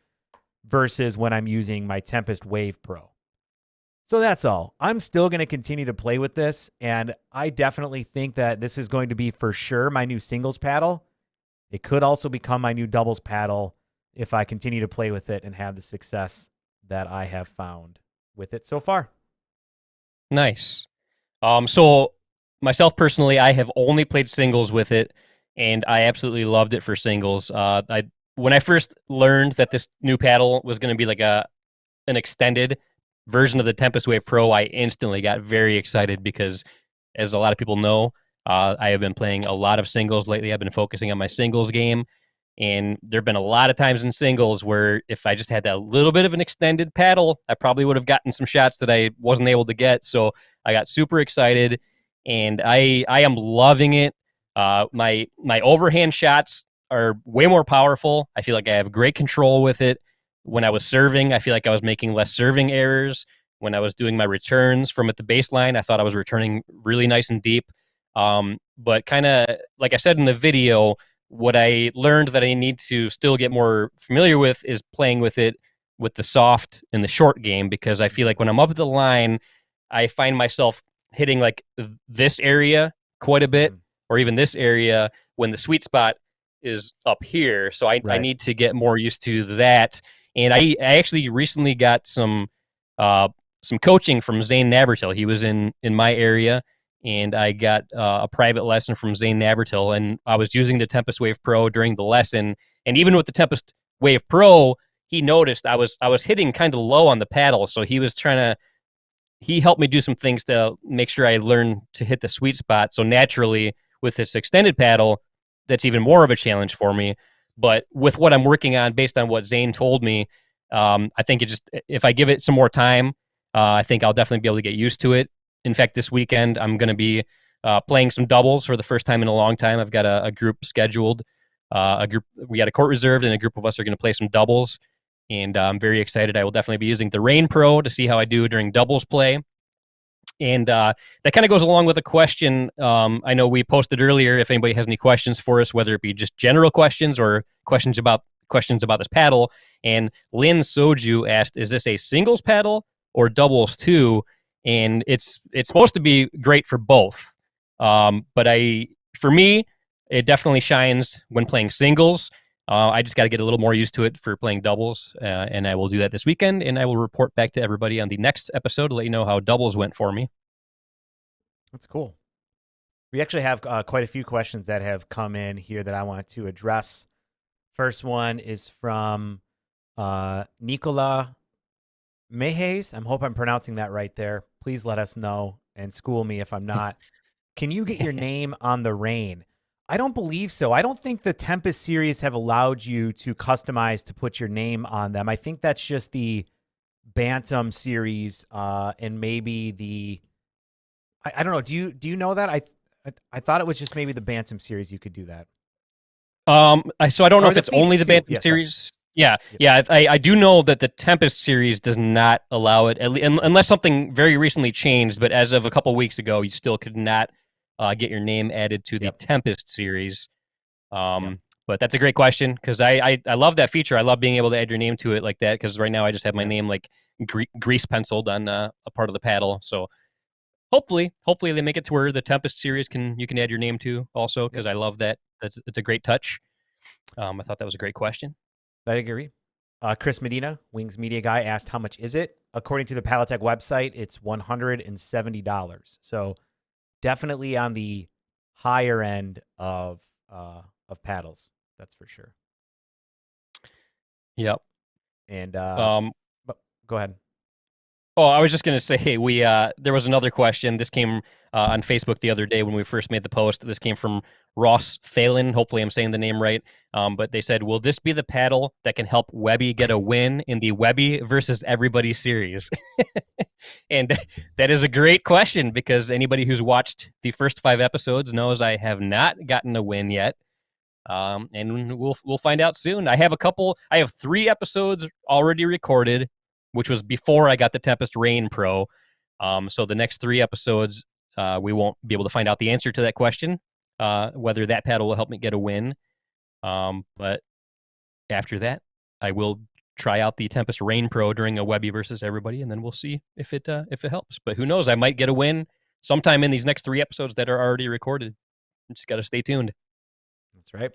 versus when I'm using my Tempest Wave Pro. So that's all. I'm still going to continue to play with this, and I definitely think that this is going to be for sure my new singles paddle. It could also become my new doubles paddle if I continue to play with it and have the success that I have found with it so far. Nice. So myself personally, I have only played singles with it, and I absolutely loved it for singles. When I first learned that this new paddle was going to be like an extended version of the Tempest Wave Pro, I instantly got very excited because, as a lot of people know, I have been playing a lot of singles lately. I've been focusing on my singles game, and there have been a lot of times in singles where if I just had that little bit of an extended paddle, I probably would have gotten some shots that I wasn't able to get. So I got super excited, and I am loving it. My overhand shots are way more powerful. I feel like I have great control with it. When I was serving, I feel like I was making less serving errors. When I was doing my returns from at the baseline, I thought I was returning really nice and deep. But kind of like I said in the video, what I learned that I need to still get more familiar with is playing with it with the soft and the short game, because I feel like when I'm up at the line, I find myself hitting like this area quite a bit, or even this area when the sweet spot is up here. So I need to get more used to that. And I actually recently got some coaching from Zane Navertil. He was in my area, and I got a private lesson from Zane Navertil, and I was using the Tempest Wave Pro during the lesson. And even with the Tempest Wave Pro, he noticed I was hitting kind of low on the paddle. So he helped me do some things to make sure I learned to hit the sweet spot. So naturally, with this extended paddle, that's even more of a challenge for me. But with what I'm working on, based on what Zane told me, I think if I give it some more time, I think I'll definitely be able to get used to it. In fact, this weekend, I'm going to be playing some doubles for the first time in a long time. I've got a group scheduled. We got a court reserved, and a group of us are going to play some doubles. And I'm very excited. I will definitely be using the Rain Pro to see how I do during doubles play. And that kind of goes along with a question. I know we posted earlier if anybody has any questions for us, whether it be just general questions or questions about this paddle. And Lynn Soju asked, is this a singles paddle or doubles too? And it's supposed to be great for both. But for me, it definitely shines when playing singles. I just got to get a little more used to it for playing doubles, and I will do that this weekend, and I will report back to everybody on the next episode to let you know how doubles went for me. That's cool. We actually have quite a few questions that have come in here that I want to address. First one is from Nicola Mejes. I hope I'm pronouncing that right there. Please let us know and school me if I'm not. Can you get your name on the Rain? I don't believe so. I don't think the Tempest series have allowed you to customize to put your name on them. I think that's just the Bantam series and maybe the I don't know. Do you know that? I thought it was just maybe the Bantam series you could do that. So I don't know Or if the it's only the Phoenix, too. Bantam Yeah, sorry. series. Yeah. I do know that the Tempest series does not allow it, unless something very recently changed. But as of a couple weeks ago, you still could not get your name added to the Yep. Tempest series. Yep. But that's a great question because I love that feature. I love being able to add your name to it like that because right now I just have my Yeah. name like grease penciled on a part of the paddle. So hopefully they make it to where the Tempest series you can add your name to also because I love that. It's a great touch. I thought that was a great question. I agree. Chris Medina, Wings Media guy, asked how much is it? According to the Paddletech website, it's $170. So definitely on the higher end of paddles. That's for sure. Yep. And but go ahead. Oh, I was just gonna say there was another question. This came on Facebook the other day when we first made the post. This came from Ross Thalen. Hopefully, I'm saying the name right. But they said, "Will this be the paddle that can help Webby get a win in the Webby versus Everybody series?" And that is a great question because anybody who's watched the first 5 episodes knows I have not gotten a win yet. And we'll find out soon. I have 3 episodes already recorded, which was before I got the Tempest Rain Pro. So the next 3 episodes, we won't be able to find out the answer to that question, whether that paddle will help me get a win. But after that, I will try out the Tempest Rain Pro during a Webby versus Everybody, and then we'll see if it helps. But who knows? I might get a win sometime in these next 3 episodes that are already recorded. Just got to stay tuned. That's right.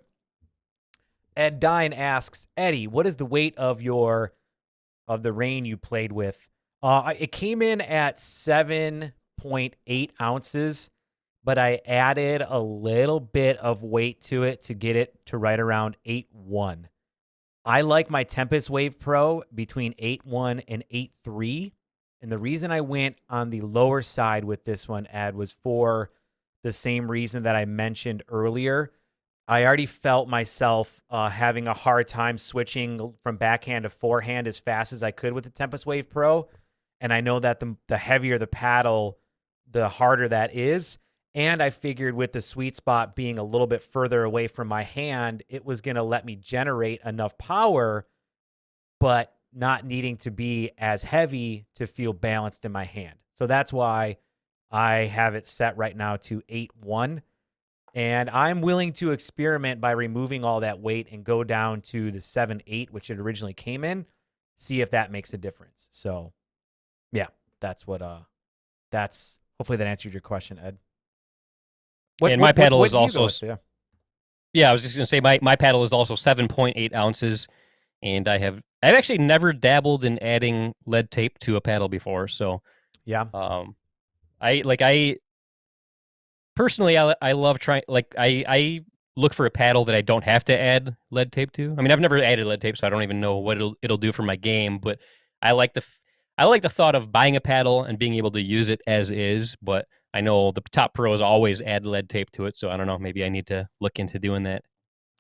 Ed Dine asks, Eddie, what is the weight of the rain you played with? It came in at 7.8 ounces, but I added a little bit of weight to it to get it to right around 8.1. I like my Tempest Wave Pro between 8.1 and 8.3. And the reason I went on the lower side with this one, Ed, was for the same reason that I mentioned earlier. I already felt myself having a hard time switching from backhand to forehand as fast as I could with the Tempest Wave Pro. And I know that the heavier the paddle, the harder that is. And I figured with the sweet spot being a little bit further away from my hand, it was going to let me generate enough power, but not needing to be as heavy to feel balanced in my hand. So that's why I have it set right now to 8.1. And I'm willing to experiment by removing all that weight and go down to the 7.8, which it originally came in, see if that makes a difference. So, yeah, hopefully that answered your question, Ed. My paddle is also, yeah, I was just going to say my paddle is also 7.8 ounces, and I've actually never dabbled in adding lead tape to a paddle before. So, yeah, personally, I love trying. Like I look for a paddle that I don't have to add lead tape to. I mean, I've never added lead tape, so I don't even know what it'll do for my game. But I like the thought of buying a paddle and being able to use it as is. But I know the top pros always add lead tape to it, so I don't know. Maybe I need to look into doing that.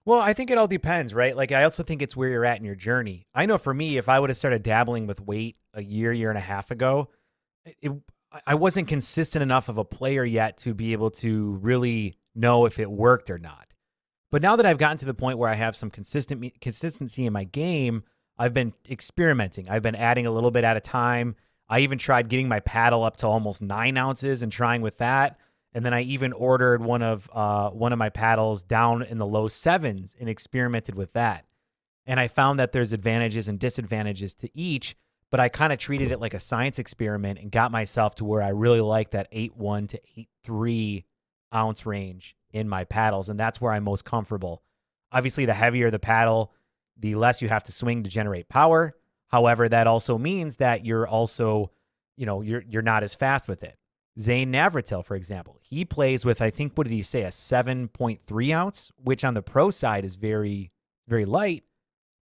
Well, I think it all depends, right? Like, I also think it's where you're at in your journey. I know for me, if I would have started dabbling with weight a year and a half ago, I wasn't consistent enough of a player yet to be able to really know if it worked or not. But now that I've gotten to the point where I have some consistency in my game, I've been experimenting. I've been adding a little bit at a time. I even tried getting my paddle up to almost 9 ounces and trying with that. And then I even ordered one of my paddles down in the low 7s and experimented with that. And I found that there's advantages and disadvantages to each, but I kind of treated it like a science experiment and got myself to where I really like that 8.1 to 8.3 ounce range in my paddles. And that's where I'm most comfortable. Obviously, the heavier the paddle, the less you have to swing to generate power. However, that also means that you're also, you're not as fast with it. Zane Navratil, for example, he plays with, I think, what did he say, a 7.3 ounce, which on the pro side is very, very light,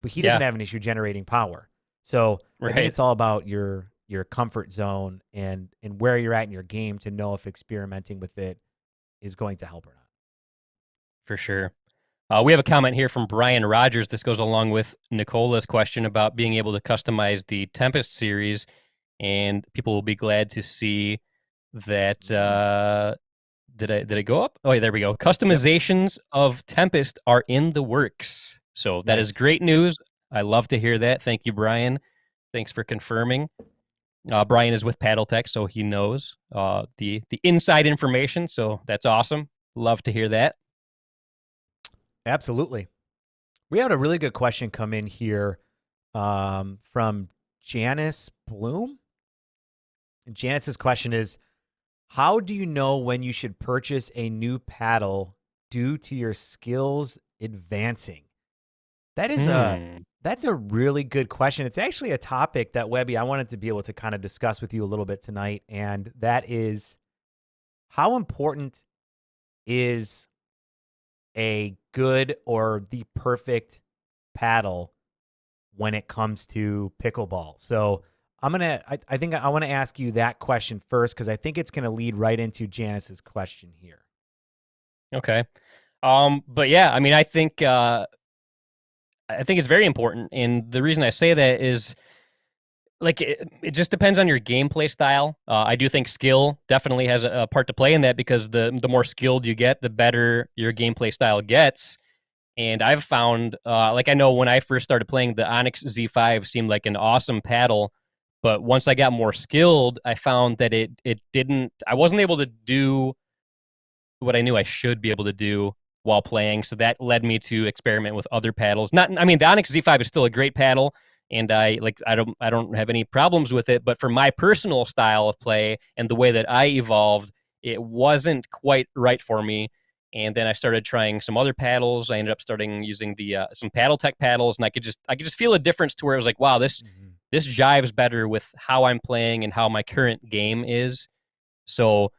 but he doesn't have an issue generating power. So I think it's all about your comfort zone and where you're at in your game to know if experimenting with it is going to help or not. For sure. We have a comment here from Brian Rogers. This goes along with Nicola's question about being able to customize the Tempest series, and people will be glad to see that did I go up? Oh, yeah, there we go. Customizations of Tempest are in the works. So that is Nice. great news. I love to hear that. Thank you, Brian. Thanks for confirming. Brian is with Paddle Tech, so he knows the inside information. So that's awesome. Love to hear that. Absolutely. We had a really good question come in here from Janice Bloom. And Janice's question is, how do you know when you should purchase a new paddle due to your skills advancing? That's a really good question. It's actually a topic that, Webby, I wanted to be able to kind of discuss with you a little bit tonight, and that is, how important is a good or the perfect paddle when it comes to pickleball? So I think I want to ask you that question first, because I think it's going to lead right into Janice's question here. Okay. But yeah, I mean, I think it's very important, and the reason I say that is, like, it just depends on your gameplay style. I do think skill definitely has a part to play in that, because the more skilled you get, the better your gameplay style gets. And I've found, like, I know when I first started playing, the Onyx Z5 seemed like an awesome paddle, but once I got more skilled, I found that I wasn't able to do what I knew I should be able to do while playing. So that led me to experiment with other paddles. I mean, the Onyx Z5 is still a great paddle, and I don't have any problems with it. But for my personal style of play and the way that I evolved, it wasn't quite right for me. And then I started trying some other paddles. I ended up starting using some Paddle Tech paddles, and I could just feel a difference to where it was like, wow, this jives better with how I'm playing and how my current game is. So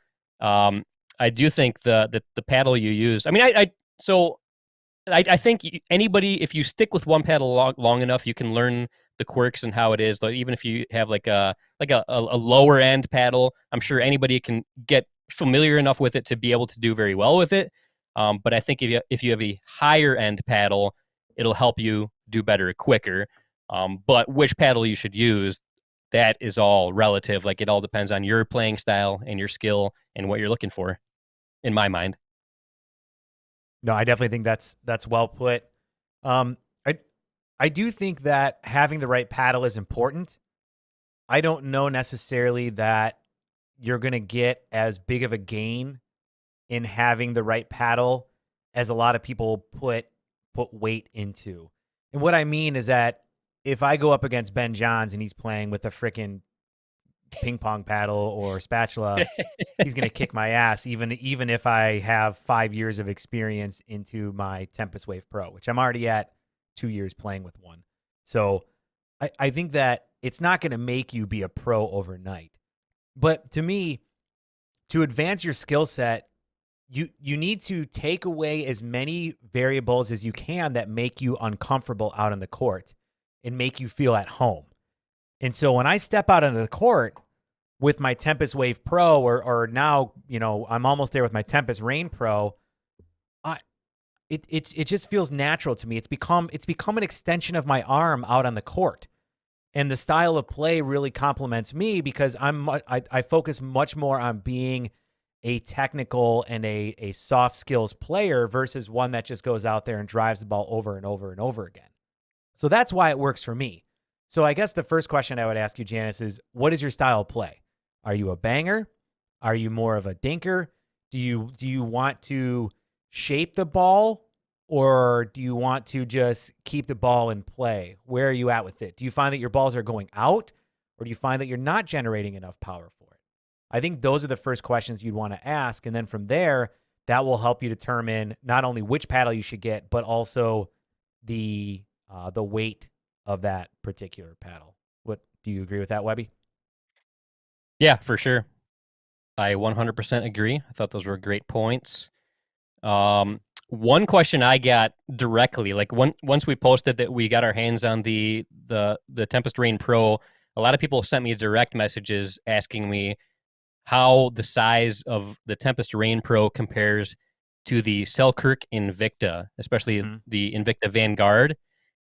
I do think the paddle you use. I mean, I think anybody, if you stick with one paddle long enough, you can learn the quirks and how it is. Like, even if you have like a lower end paddle, I'm sure anybody can get familiar enough with it to be able to do very well with it. But I think if you have a higher end paddle, it'll help you do better quicker. But which paddle you should use, that is all relative. Like, it all depends on your playing style and your skill and what you're looking for, in my mind. No, I definitely think that's well put. I do think that having the right paddle is important. I don't know necessarily that you're going to get as big of a gain in having the right paddle as a lot of people put weight into. And what I mean is that if I go up against Ben Johns and he's playing with a freaking ping pong paddle or spatula, he's going to kick my ass, even if I have 5 years of experience into my Tempest Wave Pro, which I'm already at 2 years playing with one. So I think that it's not going to make you be a pro overnight. But to me, to advance your skill set, you need to take away as many variables as you can that make you uncomfortable out on the court and make you feel at home. And so when I step out onto the court with my Tempest Wave Pro, or now, I'm almost there with my Tempest Rain Pro, it just feels natural to me. It's become an extension of my arm out on the court. And the style of play really complements me, because I focus much more on being a technical and a soft skills player versus one that just goes out there and drives the ball over and over and over again. So that's why it works for me. So I guess the first question I would ask you, Janice, is what is your style of play? Are you a banger? Are you more of a dinker? Do you want to shape the ball, or do you want to just keep the ball in play? Where are you at with it? Do you find that your balls are going out, or do you find that you're not generating enough power for it? I think those are the first questions you'd want to ask. And then from there, that will help you determine not only which paddle you should get, but also the weight of that particular paddle. What do you agree with that, Webby? Yeah, for sure. I 100% agree. I thought those were great points. One question I got directly, like once we posted that we got our hands on the Tempest Rain Pro, a lot of people sent me direct messages asking me how the size of the Tempest Rain Pro compares to the Selkirk Invicta, especially the Invicta Vanguard.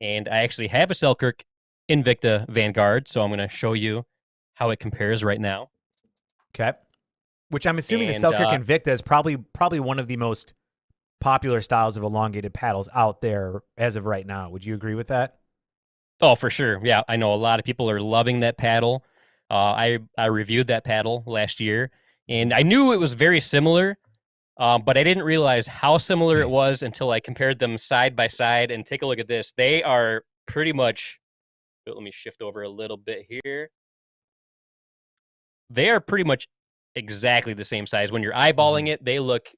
And I actually have a Selkirk Invicta Vanguard, so I'm going to show you how it compares right now. Okay. Which I'm assuming the And, Selkirk Invicta is probably one of the most popular styles of elongated paddles out there as of right now. Would you agree with that? Oh, for sure. Yeah, I know a lot of people are loving that paddle. I reviewed that paddle last year, and I knew it was very similar, but I didn't realize how similar it was until I compared them side by side. And take a look at this. They are pretty much, let me shift over a little bit here. They are pretty much exactly the same size. When you're eyeballing it, they look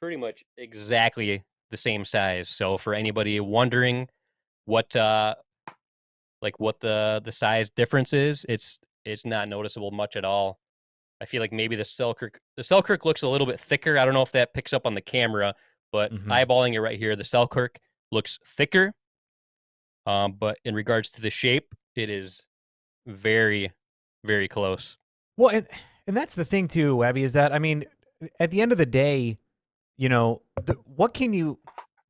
pretty much exactly the same size. So for anybody wondering what what the size difference is, it's not noticeable much at all. I feel like maybe the Selkirk looks a little bit thicker. I don't know if that picks up on the camera, but eyeballing it right here, the Selkirk looks thicker. But in regards to the shape, it is very, very close. Well, and that's the thing too, Webby, is that, I mean, at the end of the day, you know, what can you,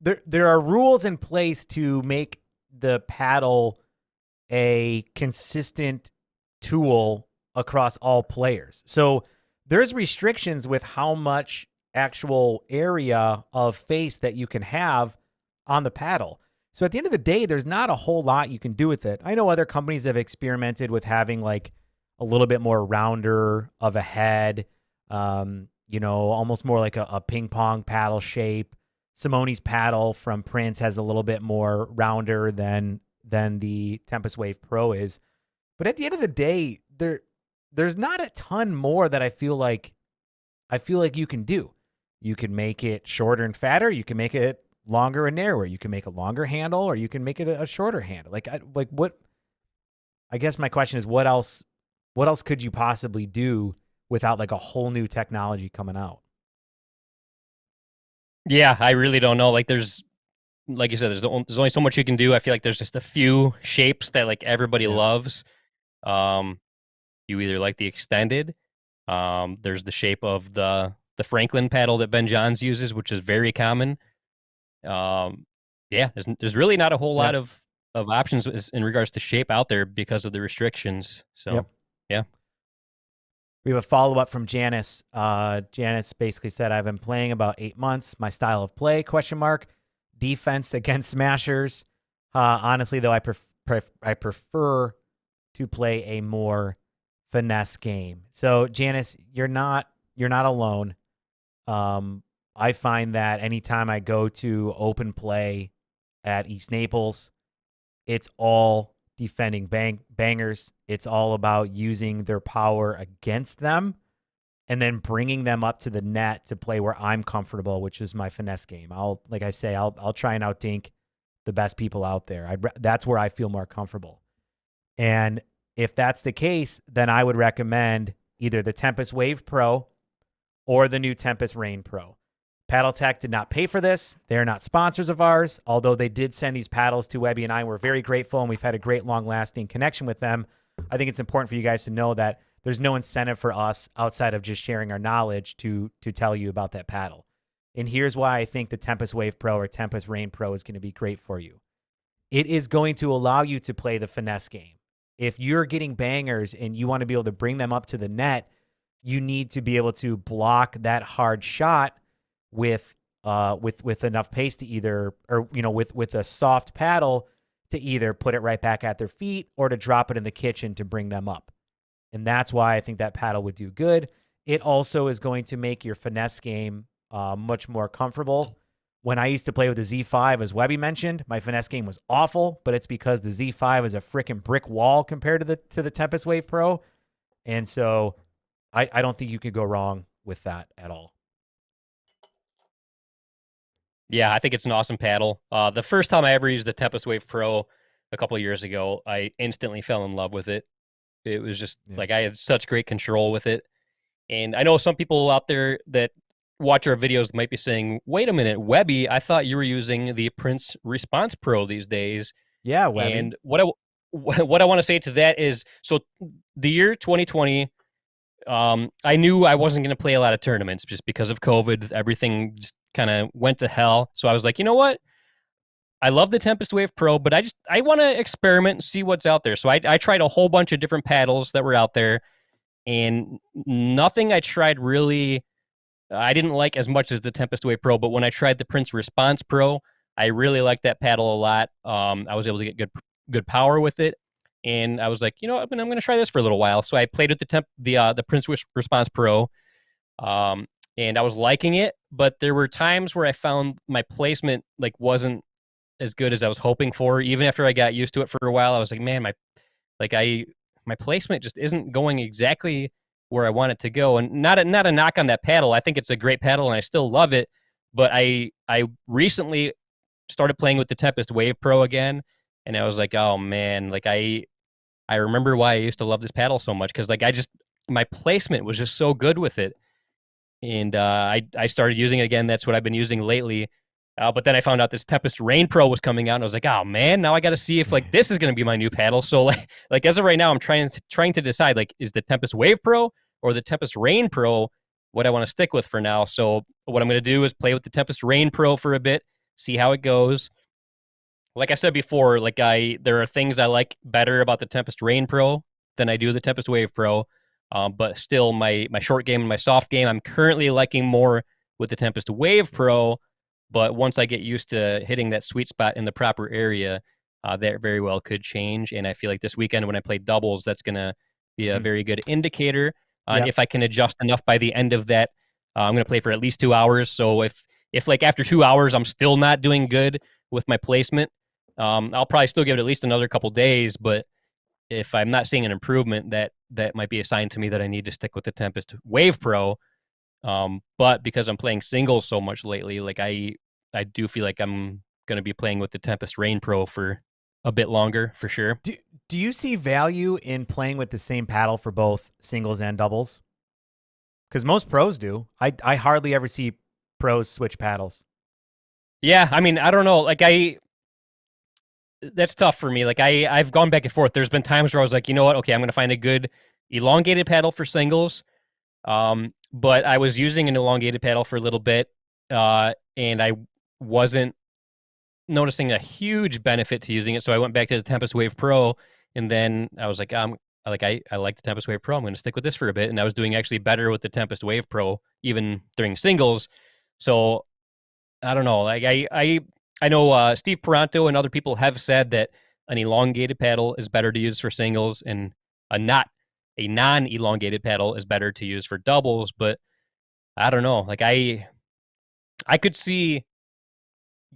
there are rules in place to make the paddle a consistent tool across all players. So there's restrictions with how much actual area of face that you can have on the paddle. So at the end of the day, there's not a whole lot you can do with it. I know other companies have experimented with having like a little bit more rounder of a head, you know, almost more like a ping pong paddle shape. Simone's paddle from Prince has a little bit more rounder than the Tempest Wave Pro is. But at the end of the day, there's not a ton more that I feel like you can do. You can make it shorter and fatter. You can make it longer and narrower. You can make a longer handle, or you can make it a shorter handle. I guess my question is, what else could you possibly do without like a whole new technology coming out? Yeah, I really don't know. Like there's, like you said, there's only so much you can do. I feel like there's just a few shapes that like everybody loves. You either like the extended. There's the shape of the Franklin paddle that Ben Johns uses, which is very common. Yeah, there's really not a whole lot of options in regards to shape out there because of the restrictions. So, yeah. We have a follow-up from Janice. Janice basically said, I've been playing about 8 months. My style of play, ? Defense against smashers. Honestly, though, I prefer to play a more finesse game. So, Janice, you're not alone. I find that anytime I go to open play at East Naples, it's all defending bangers. It's all about using their power against them and then bringing them up to the net to play where I'm comfortable, which is my finesse game. I'll try and outdink the best people out there. That's where I feel more comfortable. And if that's the case, then I would recommend either the Tempest Wave Pro or the new Tempest Rain Pro. PaddleTech did not pay for this. They're not sponsors of ours, although they did send these paddles to Webby and I. We're very grateful, and we've had a great long-lasting connection with them. I think it's important for you guys to know that there's no incentive for us outside of just sharing our knowledge to tell you about that paddle. And here's why I think the Tempest Wave Pro or Tempest Rain Pro is going to be great for you. It is going to allow you to play the finesse game. If you're getting bangers and you want to be able to bring them up to the net, you need to be able to block that hard shot with enough pace to either, or with a soft paddle to either put it right back at their feet or to drop it in the kitchen to bring them up. And that's why I think that paddle would do good. It also is going to make your finesse game much more comfortable. When I used to play with the Z5, as Webby mentioned, my finesse game was awful, but it's because the Z5 is a freaking brick wall compared to the Tempest Wave Pro. And so I don't think you could go wrong with that at all. Yeah, I think it's an awesome paddle. The first time I ever used the Tempest Wave Pro a couple of years ago, I instantly fell in love with it. It was just like I had such great control with it. And I know some people out there that watch our videos might be saying, wait a minute, Webby, I thought you were using the Prince Response Pro these days. Yeah, Webby. And what I want to say to that is, so the year 2020, I knew I wasn't going to play a lot of tournaments just because of COVID. Everything just kind of went to hell. So I was like, you know what? I love the Tempest Wave Pro, but I want to experiment and see what's out there. So I tried a whole bunch of different paddles that were out there. and nothing I tried really I didn't like as much as the Tempest Wave Pro, but when I tried the Prince Response Pro, I really liked that paddle a lot. I was able to get good power with it, and I was like, you know, I'm going to try this for a little while. So I played with the Prince Response Pro, and I was liking it, but there were times where I found my placement like wasn't as good as I was hoping for. Even after I got used to it for a while, I was like, man, my placement just isn't going exactly where I want it to go. And not a knock on that paddle. I think it's a great paddle and I still love it. But I recently started playing with the Tempest Wave Pro again, and I was like, oh man, like I remember why I used to love this paddle so much, because like my placement was just so good with it. And I started using it again. That's what I've been using lately. But then I found out this Tempest Rain Pro was coming out, and I was like, oh man, now I got to see if like this is going to be my new paddle. So like as of right now, I'm trying to decide, like, is the Tempest Wave Pro or the Tempest Rain Pro what I want to stick with for now. So what I'm going to do is play with the Tempest Rain Pro for a bit, see how it goes. Like I said before, like there are things I like better about the Tempest Rain Pro than I do the Tempest Wave Pro. But still, my short game and my soft game, I'm currently liking more with the Tempest Wave Pro. But once I get used to hitting that sweet spot in the proper area, that very well could change. And I feel like this weekend when I play doubles, that's going to be a very good indicator. And if I can adjust enough by the end of that, I'm going to play for at least 2 hours. So if like after 2 hours, I'm still not doing good with my placement, I'll probably still give it at least another couple days. But if I'm not seeing an improvement, that might be a sign to me that I need to stick with the Tempest Wave Pro. But because I'm playing singles so much lately, like I do feel like I'm going to be playing with the Tempest Rain Pro for a bit longer, for sure. Do you see value in playing with the same paddle for both singles and doubles? Because most pros do. I hardly ever see pros switch paddles. Yeah, I mean, I don't know. Like that's tough for me. Like I've gone back and forth. There's been times where I was like, you know what? Okay, I'm going to find a good elongated paddle for singles. But I was using an elongated paddle for a little bit, and I wasn't noticing a huge benefit to using it. So I went back to the Tempest Wave Pro, and then I was like, I like the Tempest Wave Pro. I'm going to stick with this for a bit. And I was doing actually better with the Tempest Wave Pro, even during singles. So I don't know. Like I know Steve Peranto and other people have said that an elongated paddle is better to use for singles, and a non-elongated paddle is better to use for doubles. But I don't know. Like I could see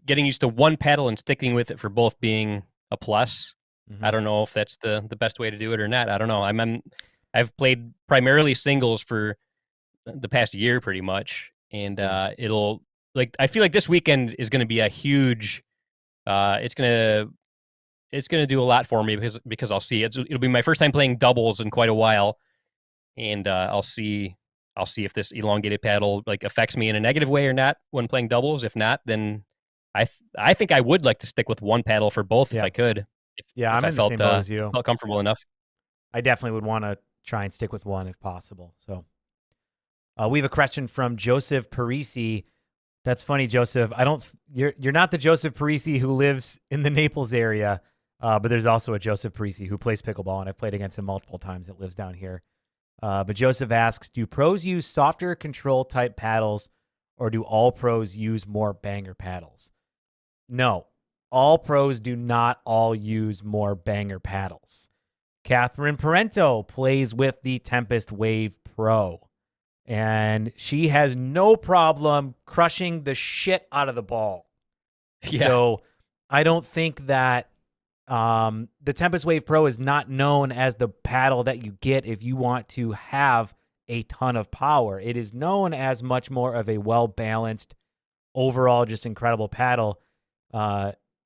getting used to one paddle and sticking with it for both being a plus. I don't know if that's the best way to do it or not. I don't know. I've played primarily singles for the past year pretty much, and it'll, like, I feel like this weekend is going to be a huge it's going to do a lot for me because I'll see it'll be my first time playing doubles in quite a while, and I'll see if this elongated paddle like affects me in a negative way or not when playing doubles. If not, then I think I would like to stick with one paddle for both if I could. If I'm I in felt, the same boat as you. Felt comfortable enough. I definitely would want to try and stick with one if possible. So we have a question from Joseph Parisi. That's funny, Joseph. You're not the Joseph Parisi who lives in the Naples area, but there's also a Joseph Parisi who plays pickleball, and I've played against him multiple times that lives down here. But Joseph asks, do pros use softer control type paddles, or do all pros use more banger paddles? No, all pros do not all use more banger paddles. Catherine Parento plays with the Tempest Wave Pro, and she has no problem crushing the shit out of the ball. Yeah. So I don't think that the Tempest Wave Pro is not known as the paddle that you get if you want to have a ton of power. It is known as much more of a well-balanced, overall just incredible paddle,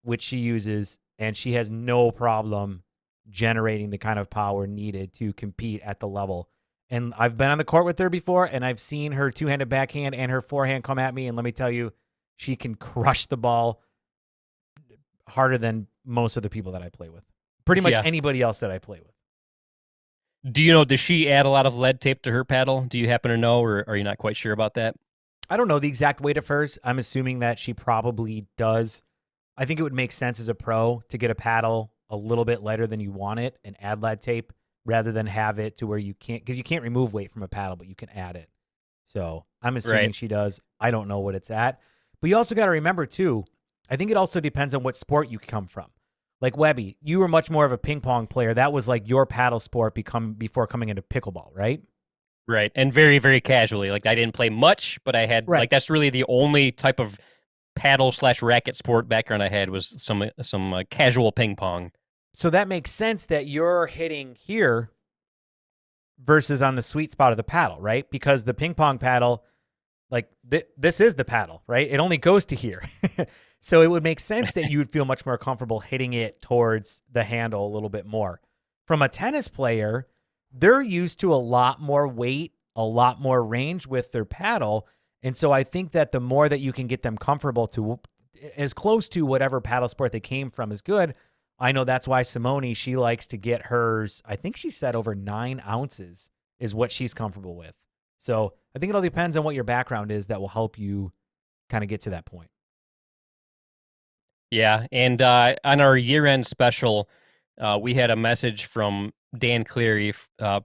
which she uses, and she has no problem generating the kind of power needed to compete at the level. And I've been on the court with her before, and I've seen her two-handed backhand and her forehand come at me, and let me tell you, she can crush the ball harder than most of the people that I play with. Pretty much anybody else that I play with. Do you know, does she add a lot of lead tape to her paddle? Do you happen to know, or are you not quite sure about that? I don't know the exact weight of hers. I'm assuming that she probably does. I think it would make sense as a pro to get a paddle a little bit lighter than you want it and add lead tape rather than have it to where you can't, because you can't remove weight from a paddle, but you can add it. So I'm assuming she does. I don't know what it's at. But you also got to remember, too, I think it also depends on what sport you come from. Like Webby, you were much more of a ping pong player. That was like your paddle sport before coming into pickleball, right? Right. And very, very casually. Like I didn't play much, but I had like that's really the only type of paddle/racket sport background I had was some casual ping pong. So that makes sense that you're hitting here versus on the sweet spot of the paddle, right? Because the ping pong paddle, like this is the paddle, right? It only goes to here. So it would make sense that you would feel much more comfortable hitting it towards the handle a little bit more. From a tennis player, they're used to a lot more weight, a lot more range with their paddle. And so I think that the more that you can get them comfortable to as close to whatever paddle sport they came from is good. I know that's why Simone, she likes to get hers, I think she said over 9 ounces is what she's comfortable with. So I think it all depends on what your background is that will help you kind of get to that point. Yeah, and on our year-end special, we had a message from Dan Cleary,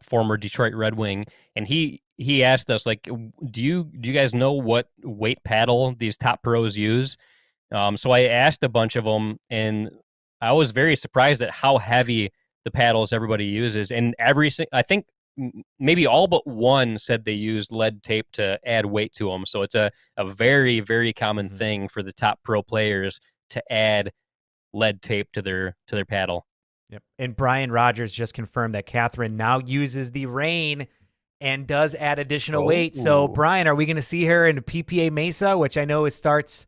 former Detroit Red Wing, and he asked us, like, do you guys know what weight paddle these top pros use? So I asked a bunch of them, and I was very surprised at how heavy the paddles everybody uses. And I think maybe all but one said they used lead tape to add weight to them. So it's a very, very common thing for the top pro players to add lead tape to their paddle. Yep. And Brian Rogers just confirmed that Catherine now uses the Rain and does add additional weight. So Brian, are we going to see her in PPA Mesa, which I know starts,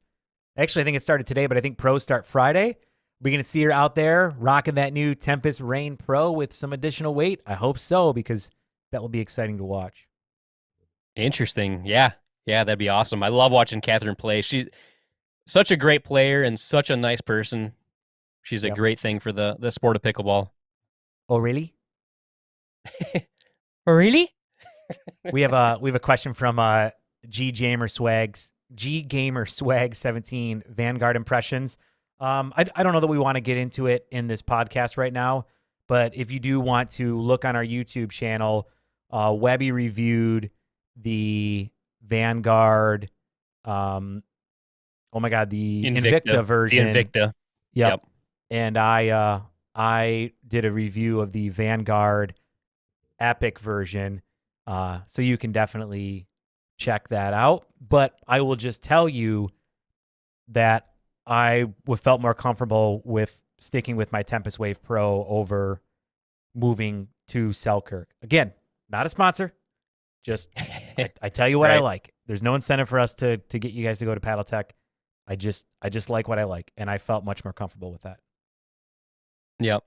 actually I think it started today, but I think pros start Friday. We're going to see her out there rocking that new Tempest Rain Pro with some additional weight. I hope so, because that will be exciting to watch. Interesting. Yeah, that'd be awesome. I love watching Catherine play. She's such a great player and such a nice person. She's a great thing for the sport of pickleball. Oh, really? Oh, really? We have a question from G Gamer Swag 17 Vanguard impressions. I don't know that we want to get into it in this podcast right now, but if you do want to look on our YouTube channel, Webby reviewed the Vanguard. Oh my God, the Invicta version. The Invicta. Yep. And I did a review of the Vanguard Epic version. So you can definitely check that out. But I will just tell you that I felt more comfortable with sticking with my Tempest Wave Pro over moving to Selkirk. Again, not a sponsor. Just I tell you what I like. There's no incentive for us to get you guys to go to Paddle Tech. I just like what I like, and I felt much more comfortable with that. Yep.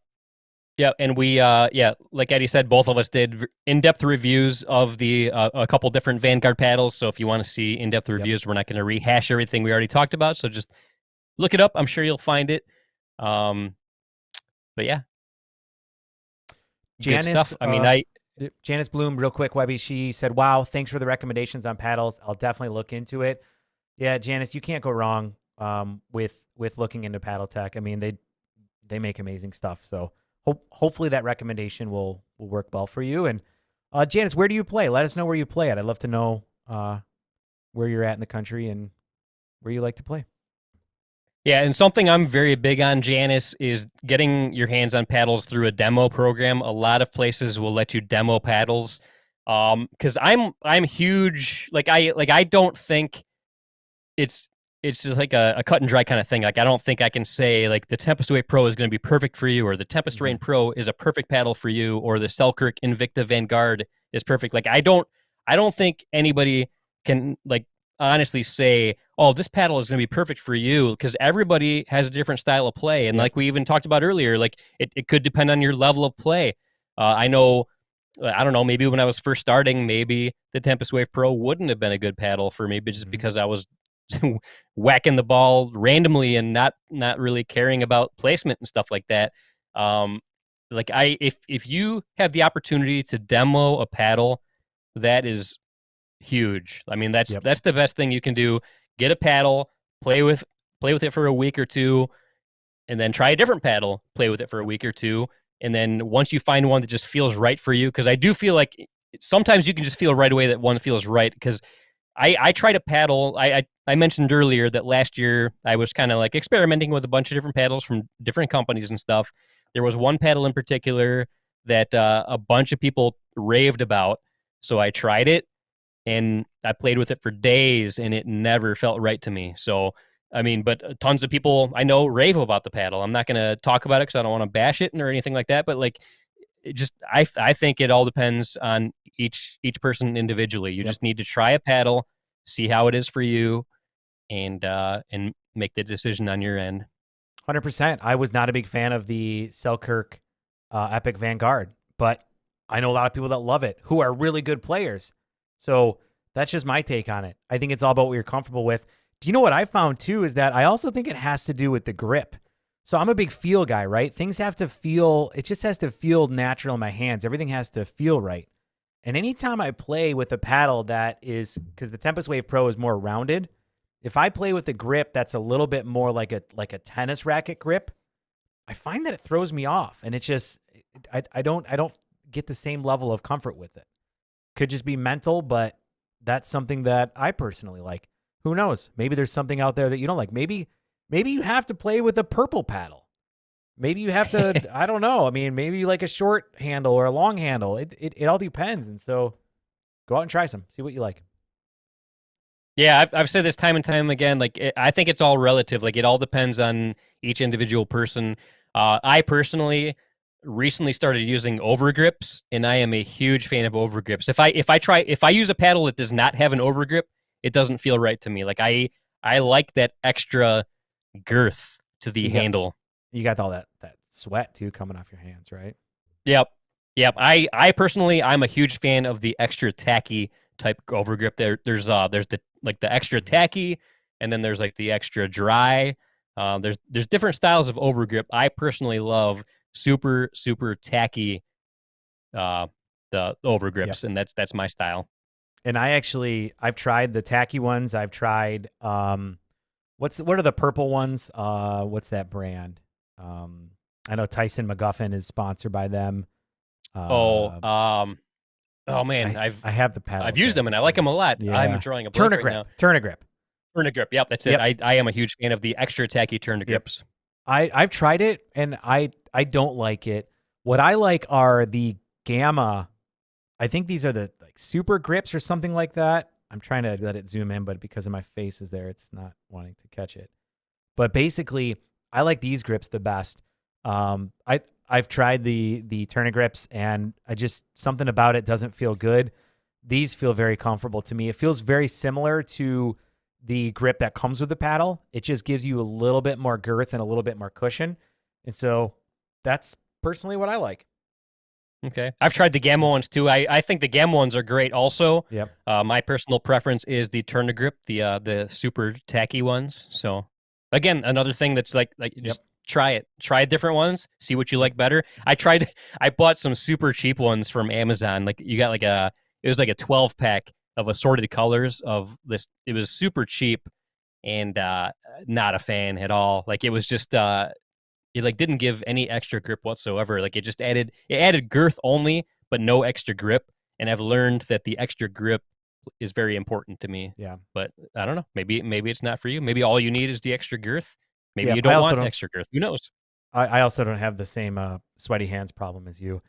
Yeah, and we, like Eddie said, both of us did in-depth reviews of the a couple different Vanguard paddles. So if you want to see in-depth reviews, we're not going to rehash everything we already talked about. So just look it up. I'm sure you'll find it. But yeah, Janice, good stuff. I mean, Janice Bloom, real quick, Webby. She said, "Wow, thanks for the recommendations on paddles. I'll definitely look into it." Yeah, Janice, you can't go wrong with looking into Paddle Tech. I mean, they make amazing stuff. So hopefully that recommendation will work well for you. And Janice, where do you play? Let us know where you play at. I'd love to know where you're at in the country and where you like to play. Yeah, and something I'm very big on, Janice, is getting your hands on paddles through a demo program. A lot of places will let you demo paddles. Because I'm huge. I don't think it's just like a cut and dry kind of thing. Like I don't think I can say like the Tempest Wave Pro is going to be perfect for you, or the Tempest Rain Pro is a perfect paddle for you, or the Selkirk Invicta Vanguard is perfect. Like I don't think anybody can like honestly say, oh, this paddle is going to be perfect for you, because everybody has a different style of play. And like we even talked about earlier, like it could depend on your level of play. I don't know, maybe when I was first starting, maybe the Tempest Wave Pro wouldn't have been a good paddle for me, but just because I was whacking the ball randomly and not really caring about placement and stuff like that. If you have the opportunity to demo a paddle, that is huge. I mean, that's the best thing you can do. Get a paddle, play with it for a week or two, and then try a different paddle, play with it for a week or two, And then once you find one that just feels right for you, because I do feel like sometimes you can just feel right away that one feels right. Because I try to paddle. I mentioned earlier that last year I was kind of like experimenting with a bunch of different paddles from different companies and stuff. There was one paddle in particular that a bunch of people raved about. So I tried it and I played with it for days and it never felt right to me. So, I mean, but tons of people I know rave about the paddle. I'm not going to talk about it because I don't want to bash it or anything like that. But like, it just I think it all depends on each person individually. You just need to try a paddle, see how it is for you, and make the decision on your end. 100%. I was not a big fan of the Selkirk Epic Vanguard, but I know a lot of people that love it who are really good players. So that's just my take on it. I think it's all about what you're comfortable with. Do you know what I found too is that I also think it has to do with the grip. So I'm a big feel guy, right? Things have to feel, it just has to feel natural in my hands. Everything has to feel right. And anytime I play with a paddle that is, because the Tempest Wave Pro is more rounded, if I play with a grip that's a little bit more like a tennis racket grip, I find that it throws me off. And it's just, I don't get the same level of comfort with it. Could just be mental, but that's something that I personally like. Who knows? Maybe there's something out there that you don't like. Maybe you have to play with a purple paddle. Maybe you have to, I don't know. I mean, maybe you like a short handle or a long handle. It all depends. And so go out and try some. See what you like. Yeah, I've said this time and time again. Like, I think it's all relative. Like, it all depends on each individual person. I personally recently started using overgrips, and I am a huge fan of overgrips. If I use a paddle that does not have an overgrip, it doesn't feel right to me. Like, I like that extra girth to the handle. You got all that sweat too coming off your hands, right? Yep. I personally, I'm a huge fan of the extra tacky type overgrip. There's the extra tacky, and then there's like the extra dry. There's different styles of overgrip. I personally love super tacky the overgrips, and that's my style. And I've tried the tacky ones. I've tried what are the purple ones? What's that brand? I know Tyson McGuffin is sponsored by them. Oh man, I have the paddle. I've used them and I like them a lot. Yeah. I'm drawing a blank right now. Tournigrip. Yep, that's it. I am a huge fan of the extra tacky tourniquets. I've tried it and I don't like it. What I like are the Gamma. I think these are the super grips or something like that. I'm trying to let it zoom in, but because of my face is there, it's not wanting to catch it. But basically, I like these grips the best. I've tried the tourniquets and something about it doesn't feel good. These feel very comfortable to me. It feels very similar to the grip that comes with the paddle. It just gives you a little bit more girth and a little bit more cushion. And so that's personally what I like. Okay. I've tried the Gamma ones too. I think the Gamma ones are great also. Yep. My personal preference is the tourniquet, the super tacky ones. So again, another thing that's like just try it. Try different ones, see what you like better. I bought some super cheap ones from Amazon. Like you got it was like a 12 pack of assorted colors of this. It was super cheap and not a fan at all. Like it was just it didn't give any extra grip whatsoever. Like it added girth only, but no extra grip. And I've learned that the extra grip is very important to me. Yeah. But I don't know. Maybe it's not for you. Maybe all you need is the extra girth. Maybe you don't want extra girth. Who knows? I also don't have the same sweaty hands problem as you.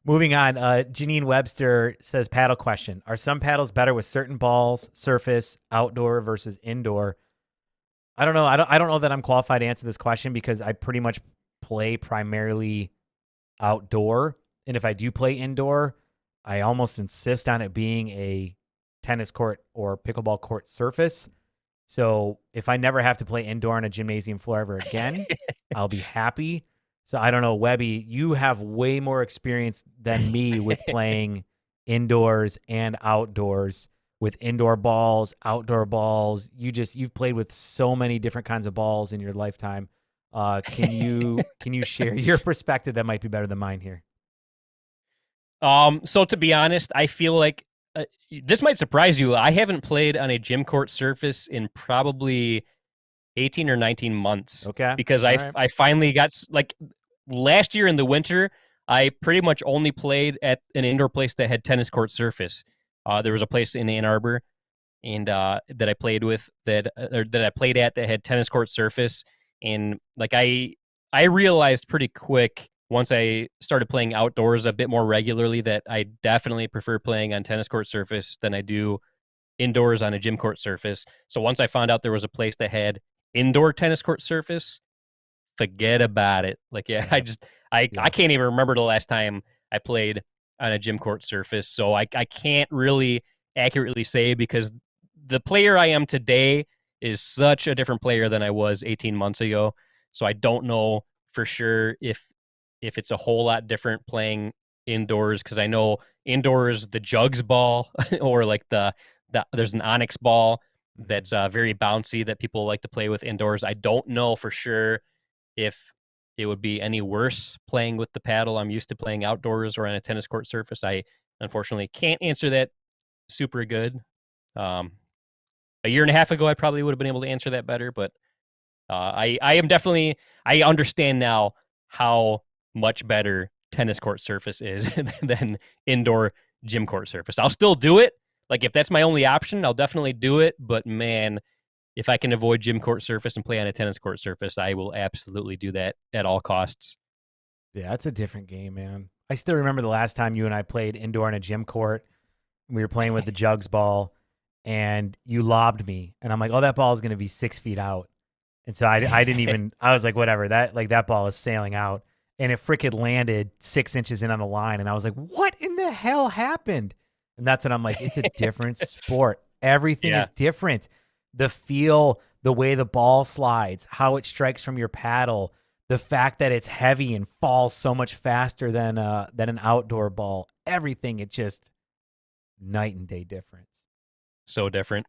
Moving on, Janine Webster says, paddle question. Are some paddles better with certain balls, surface, outdoor versus indoor? I don't know. I don't know that I'm qualified to answer this question because I pretty much play primarily outdoor. And if I do play indoor, I almost insist on it being a tennis court or pickleball court surface. So if I never have to play indoor on a gymnasium floor ever again, I'll be happy. So I don't know, Webby, you have way more experience than me with playing indoors and outdoors with indoor balls, outdoor balls. You've played with so many different kinds of balls in your lifetime. Can you share your perspective that might be better than mine here? So to be honest, I feel like this might surprise you. I haven't played on a gym court surface in probably 18 or 19 months. Okay. Because I finally got last year in the winter, I pretty much only played at an indoor place that had tennis court surface. There was a place in Ann Arbor, and that I played with that I played at that had tennis court surface, and like I realized pretty quick once I started playing outdoors a bit more regularly that I definitely prefer playing on tennis court surface than I do indoors on a gym court surface. So once I found out there was a place that had indoor tennis court surface, forget about it. Like, yeah, I can't even remember the last time I played on a gym court surface. So I can't really accurately say because the player I am today is such a different player than I was 18 months ago. So I don't know for sure if it's a whole lot different playing indoors, because I know indoors the jugs ball or like there's an onyx ball that's very bouncy that people like to play with indoors. I don't know for sure if it would be any worse playing with the paddle I'm used to playing outdoors or on a tennis court surface. I unfortunately can't answer that super good. A year and a half ago, I probably would have been able to answer that better, but I understand now how much better tennis court surface is than indoor gym court surface. I'll still do it. Like if that's my only option, I'll definitely do it. But man, if I can avoid gym court surface and play on a tennis court surface, I will absolutely do that at all costs. Yeah, it's a different game, man. I still remember the last time you and I played indoor in a gym court. We were playing with the jugs ball, and you lobbed me, and I'm like, oh, that ball is going to be 6 feet out. And so I didn't even, I was like, whatever, that ball is sailing out. And it freaking landed 6 inches in on the line. And I was like, what in the hell happened? And that's when I'm like, it's a different sport. Everything is different. The feel, the way the ball slides, how it strikes from your paddle, the fact that it's heavy and falls so much faster than an outdoor ball. Everything, it's just night and day difference. So different.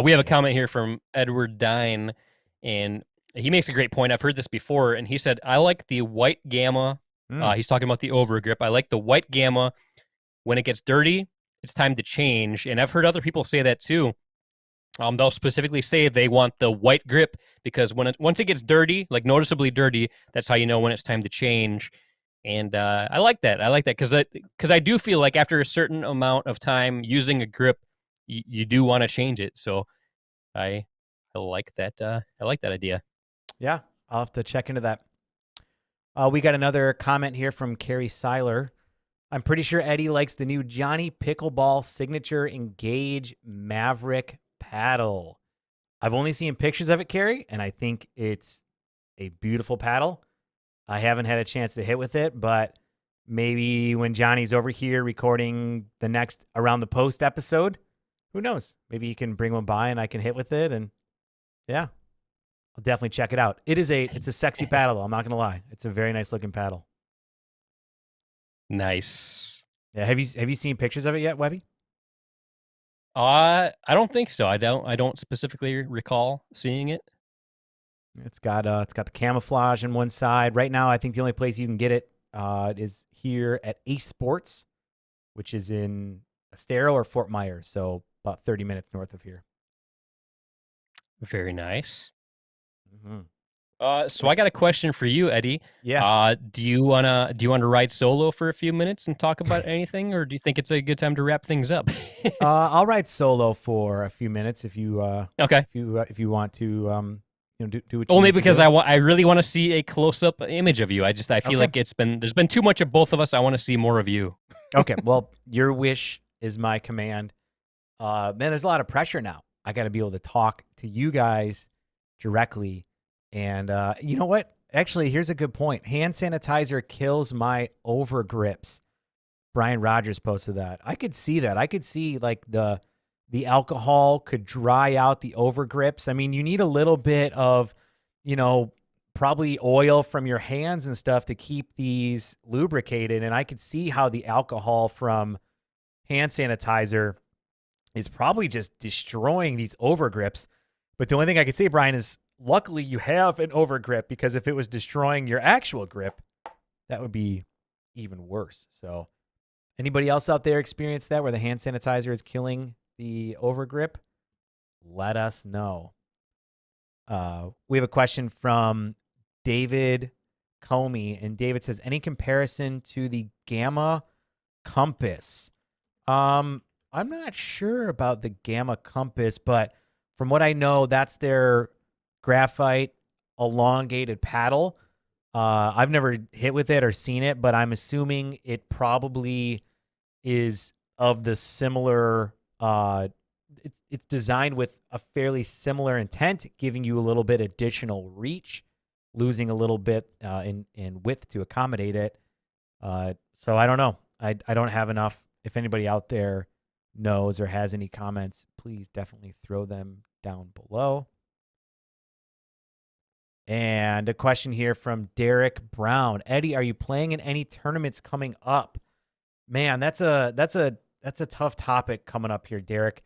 We have a comment here from Edward Dine, and he makes a great point. I've heard this before, and he said, I like the white gamma. He's talking about the overgrip. I like the white gamma. When it gets dirty, it's time to change. And I've heard other people say that too. They'll specifically say they want the white grip because once it gets dirty, like noticeably dirty, that's how you know when it's time to change. And I like that. I like that because I do feel like after a certain amount of time using a grip, you do want to change it. So I like that. I like that idea. Yeah, I'll have to check into that. We got another comment here from Carrie Seiler. I'm pretty sure Eddie likes the new Johnny Pickleball Signature Engage Maverick paddle. I've only seen pictures of it, Carrie, and I think it's a beautiful paddle. I haven't had a chance to hit with it, but maybe when Johnny's over here recording the next Around the Post episode, who knows? Maybe you can bring one by and I can hit with it, and yeah, I'll definitely check it out. It's a sexy paddle. I'm not going to lie. It's a very nice looking paddle. Nice. Yeah. Have you seen pictures of it yet, Webby? I don't think so. I don't specifically recall seeing it. It's got the camouflage on one side. Right now, I think the only place you can get it is here at Ace Sports, which is in Estero or Fort Myers, so about 30 minutes north of here. Very nice. Mm-hmm. So I got a question for you, Eddie. Yeah. Do you wanna ride solo for a few minutes and talk about anything, or do you think it's a good time to wrap things up? I'll ride solo for a few minutes if you okay. If you want to do what you only need to because do. I really want to see a close up image of you. I feel like there's been too much of both of us. I want to see more of you. Okay. Well, your wish is my command. Man, there's a lot of pressure now. I got to be able to talk to you guys directly. And you know what? Actually, here's a good point. Hand sanitizer kills my over grips. Brian Rogers posted that. I could see that. I could see like the alcohol could dry out the over grips. I mean, you need a little bit of, probably oil from your hands and stuff to keep these lubricated. And I could see how the alcohol from hand sanitizer is probably just destroying these over grips. But the only thing I could say, Brian, is luckily you have an over grip, because if it was destroying your actual grip, that would be even worse. So anybody else out there experience that where the hand sanitizer is killing the over grip? Let us know. We have a question from David Comey. And David says, any comparison to the Gamma Compass? I'm not sure about the Gamma Compass, but from what I know, that's their graphite elongated paddle. I've never hit with it or seen it, but I'm assuming it probably is of the similar. It's designed with a fairly similar intent, giving you a little bit additional reach, losing a little bit in width to accommodate it. So I don't know. I don't have enough. If anybody out there knows or has any comments, please definitely throw them down below. And a question here from Derek Brown. Eddie, are you playing in any tournaments coming up? Man, that's a tough topic coming up here, Derek.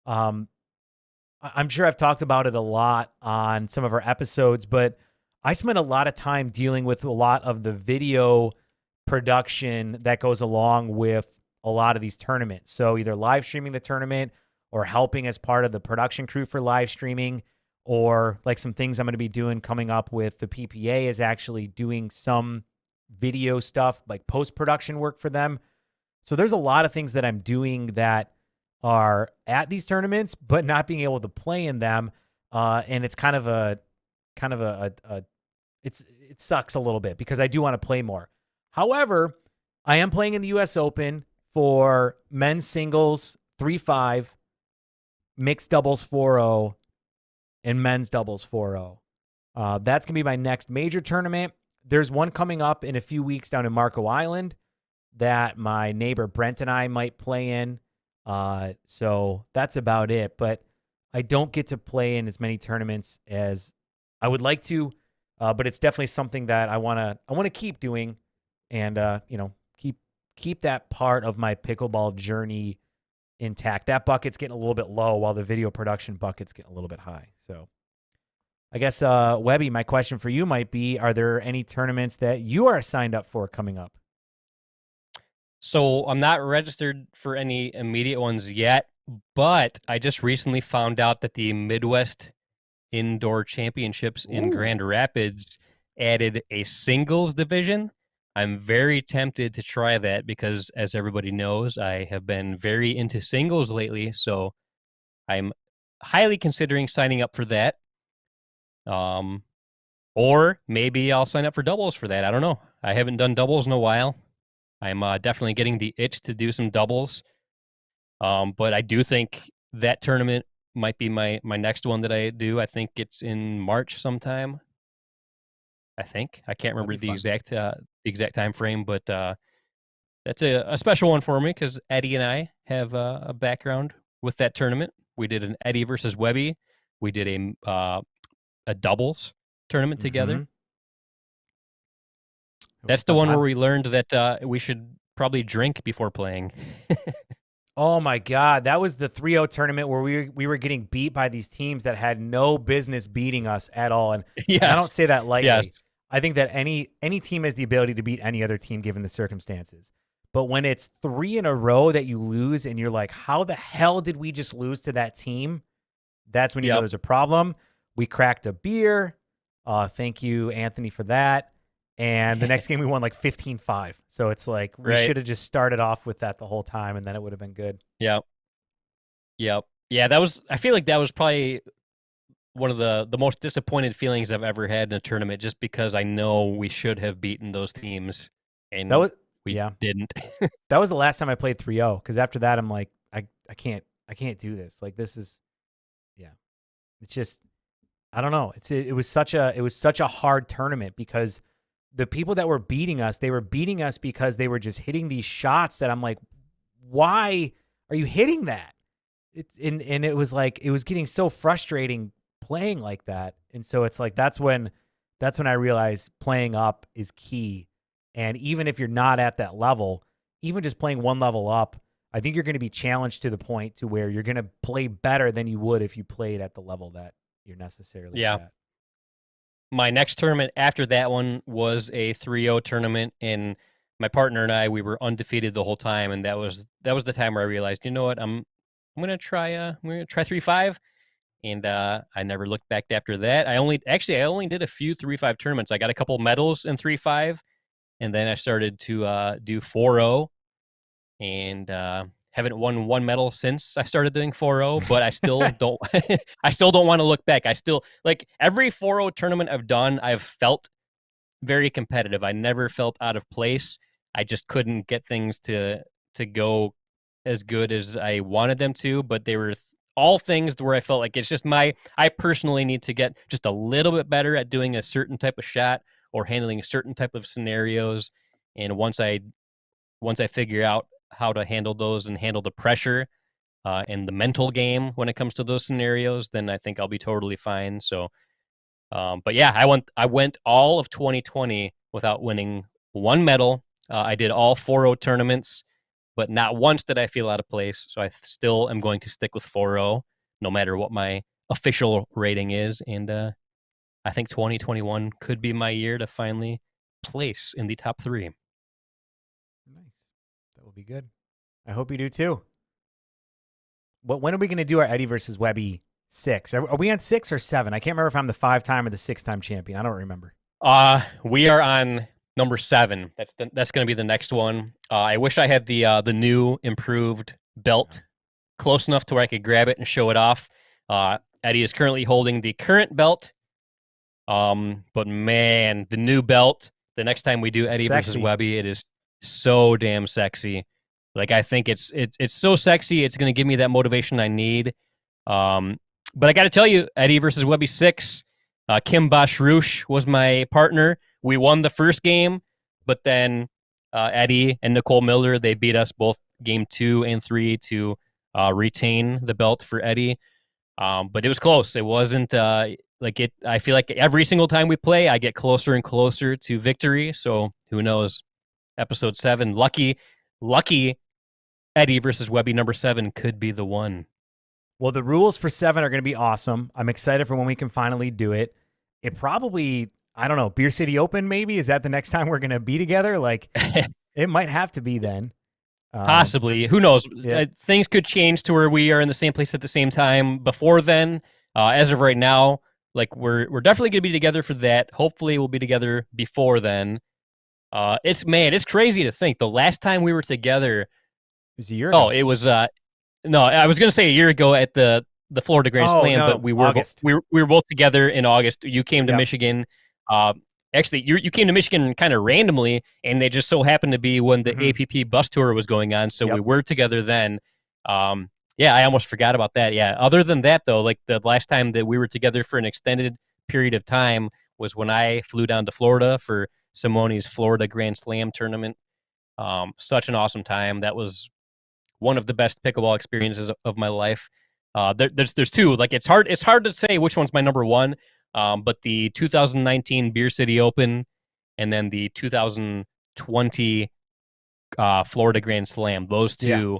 I'm sure I've talked about it a lot on some of our episodes, but I spent a lot of time dealing with a lot of the video production that goes along with a lot of these tournaments. So either live streaming the tournament or helping as part of the production crew for live streaming, or like some things I'm going to be doing coming up with the PPA is actually doing some video stuff, like post-production work for them. So there's a lot of things that I'm doing that are at these tournaments, but not being able to play in them. And it's it sucks a little bit because I do want to play more. However, I am playing in the US Open for men's singles 3-5, mixed doubles 4-0, and men's doubles 4-0. That's going to be my next major tournament. There's one coming up in a few weeks down in Marco Island that my neighbor Brent and I might play in. So that's about it. But I don't get to play in as many tournaments as I would like to. But it's definitely something that I want to keep doing, and keep that part of my pickleball journey intact. That bucket's getting a little bit low while the video production bucket's getting a little bit high. So I guess, Webby, my question for you might be, are there any tournaments that you are signed up for coming up? So I'm not registered for any immediate ones yet, but I just recently found out that the Midwest Indoor Championships in Grand Rapids added a singles division. I'm very tempted to try that because, as everybody knows, I have been very into singles lately, so I'm highly considering signing up for that. Or maybe I'll sign up for doubles for that. I don't know. I haven't done doubles in a while. I'm definitely getting the itch to do some doubles. But I do think that tournament might be my next one that I do. I think it's in March sometime. I can't remember the exact time frame, but that's a special one for me because Eddie and I have a background with that tournament. We did an Eddie versus Webby. We did a doubles tournament together. That's the one where we learned that we should probably drink before playing. Oh my God, that was the 3-0 tournament where we were getting beat by these teams that had no business beating us at all. And, Yes. and I don't say that lightly. Yes. I think that any team has the ability to beat any other team given the circumstances. But when it's 3 in a row that you lose and you're like, how the hell did we just lose to that team? That's when you know there's a problem. We cracked a beer. Thank you, Anthony, for that. And the next game we won like 15-5. So it's like we should have just started off with that the whole time, and then it would have been good. Yep. Yeah, I feel like that was probably one of the most disappointed feelings I've ever had in a tournament, just because I know we should have beaten those teams and we didn't. That was the last time I played 3-0, because after that I'm like, I can't do this. Like, this is it's just, I don't know. It was such a hard tournament because the people that were beating us, they were beating us because they were just hitting these shots that I'm like, why are you hitting that? And it was like, it was getting so frustrating playing like that. And so it's like, that's when I realized playing up is key. And even if you're not at that level, even just playing one level up, I think you're going to be challenged to the point to where you're going to play better than you would if you played at the level that you're necessarily at. My next tournament after that one was a 3-0 tournament, and my partner and I, we were undefeated the whole time, and that was the time where I realized, you know what, I'm gonna try 3-5, and I never looked back after that. I only did a few 3-5 tournaments. I got a couple medals in 3-5, and then I started to do 4-0, and haven't won one medal since I started doing 4-0. But I still don't. I still don't want to look back. I still like every 4-0 tournament I've done. I've felt very competitive. I never felt out of place. I just couldn't get things to go as good as I wanted them to, but they were all things where I felt like it's just I personally need to get just a little bit better at doing a certain type of shot or handling a certain type of scenarios. And once I figure out how to handle those and handle the pressure and the mental game when it comes to those scenarios, then I think I'll be totally fine. So, but yeah, I went all of 2020 without winning one medal. I did all 4-0 tournaments, but not once did I feel out of place. So I still am going to stick with 4-0, no matter what my official rating is. And I think 2021 could be my year to finally place in the top 3. Nice. That will be good. I hope you do too. But when are we going to do our Eddie versus Webby 6? Are we on 6 or 7? I can't remember if I'm the 5-time or the 6-time champion. I don't remember. We are on number 7. That's going to be the next one. I wish I had the new improved belt close enough to where I could grab it and show it off. Eddie is currently holding the current belt. But man, the new belt, the next time we do Eddie versus Webby, it is so damn sexy. Like, I think it's so sexy. It's going to give me that motivation I need. But I got to tell you, Eddie versus Webby 6, Kim Bosch-Roosh was my partner. We won the first game, but then Eddie and Nicole Miller, they beat us both game 2 and 3 to retain the belt for Eddie. But it was close. It wasn't I feel like every single time we play, I get closer and closer to victory. So who knows? Episode 7, lucky Eddie versus Webby number 7 could be the one. Well, the rules for 7 are going to be awesome. I'm excited for when we can finally do it. It probably, I don't know, Beer City Open maybe? Is that the next time we're going to be together? Like, it might have to be then. Possibly. Who knows? Yeah. Things could change to where we are in the same place at the same time before then. As of right now, like we're definitely going to be together for that. Hopefully we'll be together before then. It's crazy to think the last time we were together. It was a year ago. Oh, it was no, I was going to say a year ago at the Florida Grand Slam, no, but we were both together in August. You came to Michigan. Actually, you came to Michigan kind of randomly, and they just so happened to be when the APP bus tour was going on. So we were together then. Yeah, I almost forgot about that. Yeah. Other than that, though, like the last time that we were together for an extended period of time was when I flew down to Florida for Simone's Florida Grand Slam tournament. Such an awesome time. That was one of the best pickleball experiences of my life. There's 2. Like it's hard to say which one's my number 1. But the 2019 Beer City Open and then the 2020 Florida Grand Slam. Those 2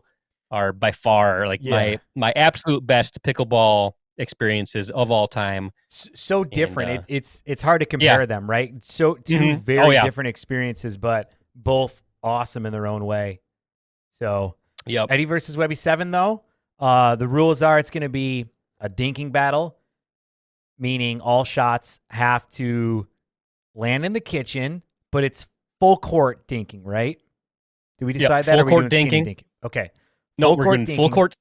are by far like my absolute best pickleball experiences of all time. So different. And, it's hard to compare them, right? So 2 very different experiences, but both awesome in their own way. So Eddie versus Webby 7 though. The rules are it's going to be a dinking battle, meaning all shots have to land in the kitchen, but it's full court dinking, right? Did we decide that? Full court dinking. Okay. No, we're doing full court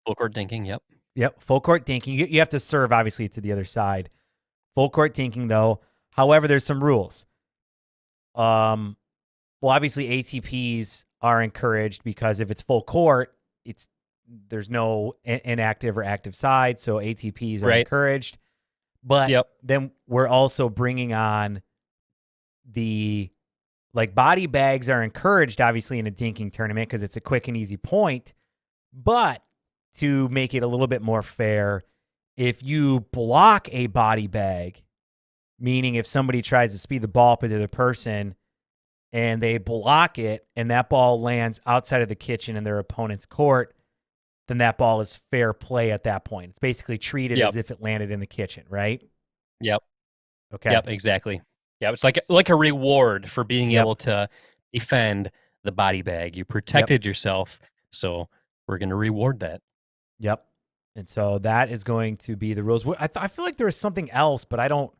dinking. Yep. Full court dinking. You have to serve obviously to the other side. Full court dinking though. However, there's some rules. Well, obviously ATPs are encouraged because if it's full court, there's no inactive or active side, so ATPs are encouraged. But then we're also bringing on body bags are encouraged, obviously, in a dinking tournament because it's a quick and easy point. But to make it a little bit more fair, if you block a body bag, meaning if somebody tries to speed the ball up into the other person and they block it and that ball lands outside of the kitchen in their opponent's court, then that ball is fair play at that point. It's basically treated as if it landed in the kitchen, right? Yep. Okay. Yep, exactly. Yeah, it's like a reward for being able to defend the body bag. You protected yourself, so we're going to reward that. Yep. And so that is going to be the rules. I feel like there was something else, but I don't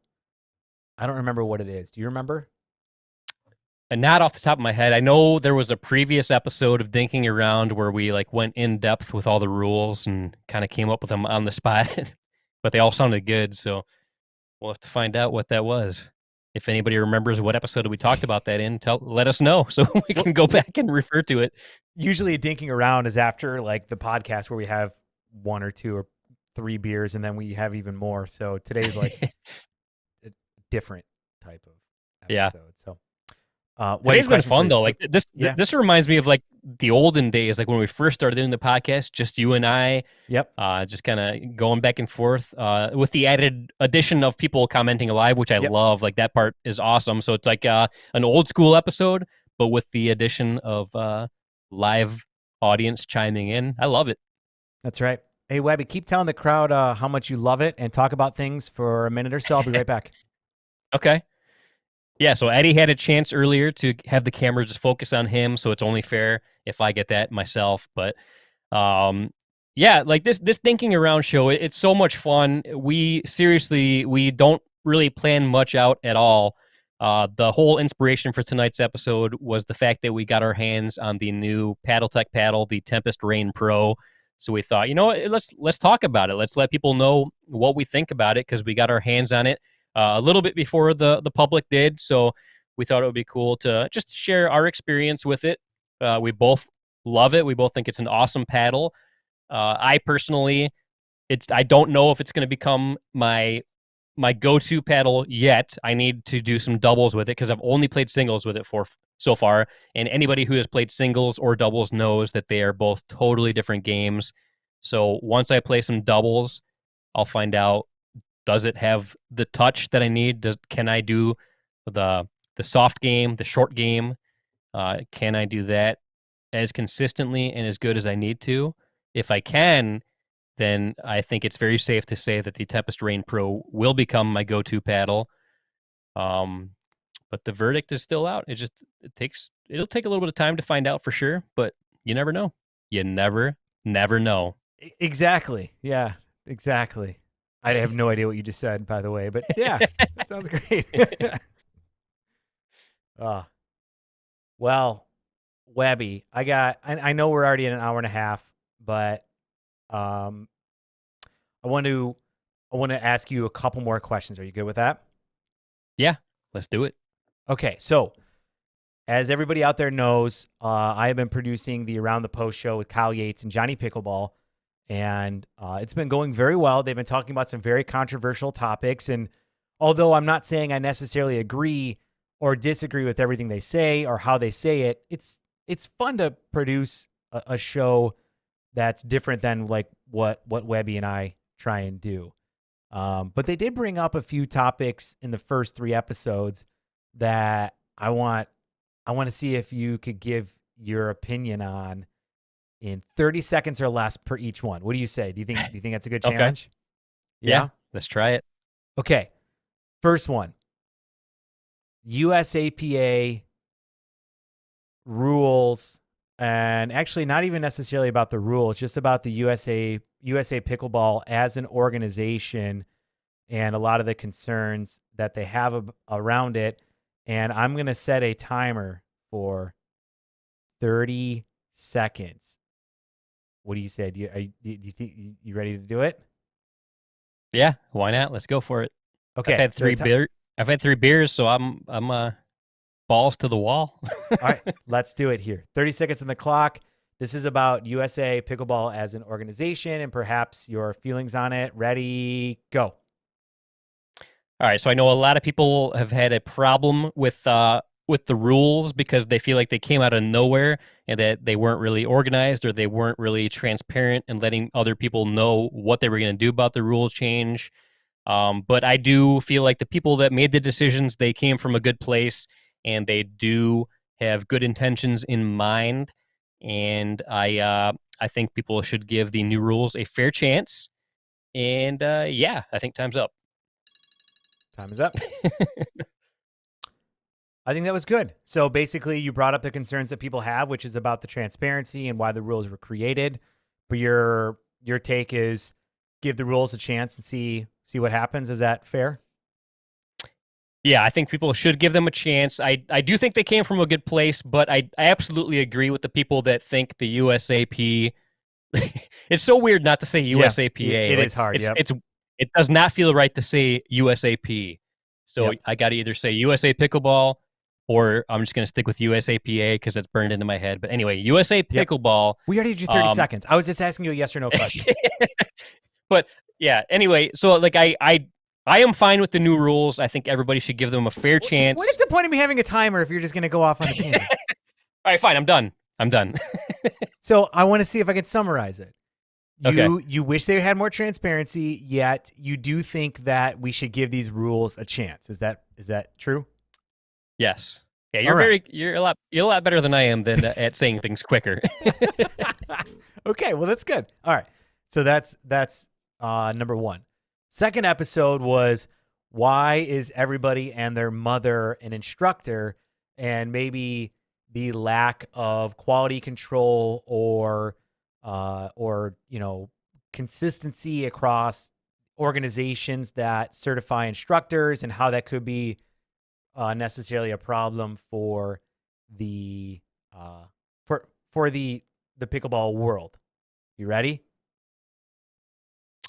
remember what it is. Do you remember? And not off the top of my head. I know there was a previous episode of Dinking Around where we like went in depth with all the rules and kind of came up with them on the spot, but they all sounded good. So we'll have to find out what that was. If anybody remembers what episode we talked about that in, let us know so we can go back and refer to it. Usually Dinking Around is after like the podcast where we have 1 or 2 or 3 beers and then we have even more. So today's like a different type of episode. Yeah. So today's been fun though. Like Yeah. this reminds me of like the olden days, like when we first started doing the podcast, just you and I. Yep. Just kind of going back and forth with the added addition of people commenting live, which I love. Like that part is awesome. So it's like an old school episode, but with the addition of live audience chiming in. I love it. That's right. Hey, Webby, keep telling the crowd how much you love it and talk about things for a minute or so. I'll be right back. Okay. Yeah, so Eddie had a chance earlier to have the camera just focus on him, so it's only fair if I get that myself. But yeah, like this Thinking Around show, it's so much fun. We don't really plan much out at all. The whole inspiration for tonight's episode was the fact that we got our hands on the new PaddleTech paddle, the Tempest Rain Pro. So we thought, you know what, let's talk about it. Let's let people know what we think about it because we got our hands on it a little bit before the public did. So we thought it would be cool to just share our experience with it. We both love it. We both think it's an awesome paddle. I personally, I don't know if it's going to become my go-to paddle yet. I need to do some doubles with it because I've only played singles with it so far. And anybody who has played singles or doubles knows that they are both totally different games. So once I play some doubles, I'll find out, does it have the touch that I need? Can I do the soft game, the short game? Can I do that as consistently and as good as I need to? If I can, then I think it's very safe to say that the Tempest Rain Pro will become my go-to paddle. But the verdict is still out. It'll take a little bit of time to find out for sure, but you never know. You never know. Exactly. Yeah, exactly. I have no idea what you just said, by the way, but yeah, that sounds great. Well, Webby, I know we're already at an hour and a half, but I want to ask you a couple more questions. Are you good with that? Yeah, let's do it. Okay, so as everybody out there knows, I have been producing the Around the Post show with Kyle Yates and Johnny Pickleball, and it's been going very well. They've been talking about some very controversial topics, and although I'm not saying I necessarily agree or disagree with everything they say or how they say it, it's fun to produce a show that's different than like what Webby and I try and do. But they did bring up a few topics in the first 3 episodes that I want to see if you could give your opinion on in 30 seconds or less per each one. What do you say? Do you think that's a good challenge? Okay. Yeah, let's try it. Okay. First one. USAPA rules, and actually not even necessarily about the rules, just about the USA Pickleball as an organization and a lot of the concerns that they have around it. And I'm going to set a timer for 30 seconds. What do you say? Do you think you ready to do it? Yeah, why not? Let's go for it. Okay. I've had 3 beers, so I'm balls to the wall. All right, let's do it here. 30 seconds on the clock. This is about USA Pickleball as an organization and perhaps your feelings on it. Ready, go. All right, so I know a lot of people have had a problem with the rules because they feel like they came out of nowhere and that they weren't really organized or they weren't really transparent and letting other people know what they were going to do about the rule change. But I do feel like the people that made the decisions, they came from a good place and they do have good intentions in mind. And I think people should give the new rules a fair chance. And yeah, I think time's up. Time is up. I think that was good. So basically, you brought up the concerns that people have, which is about the transparency and why the rules were created. But your take is give the rules a chance and see what happens. Is that fair? Yeah, I think people should give them a chance. I do think they came from a good place, but I absolutely agree with the people that think the USAP. It's so weird not to say USAPA. It is hard. It does not feel right to say USAP. So Yep. I got to either say USA Pickleball or I'm just going to stick with USAPA because it's burned into my head. But anyway, USA Pickleball. We already did 30 seconds. I was just asking you a yes or no question. But yeah, anyway, so like I am fine with the new rules. I think everybody should give them a fair chance. What is the point of me having a timer if you're just going to go off on a tangent? All right, fine. I'm done. So I want to see if I can summarize it. Okay. You wish they had more transparency, yet you do think that we should give these rules a chance. Is that true? Yes. Yeah, you're a lot better than I am than at saying things quicker. Okay, well that's good. All right. So that's number one. Second episode was why is everybody and their mother an instructor, and maybe the lack of quality control or consistency across organizations that certify instructors, and how that could be necessarily a problem for the pickleball world. You ready?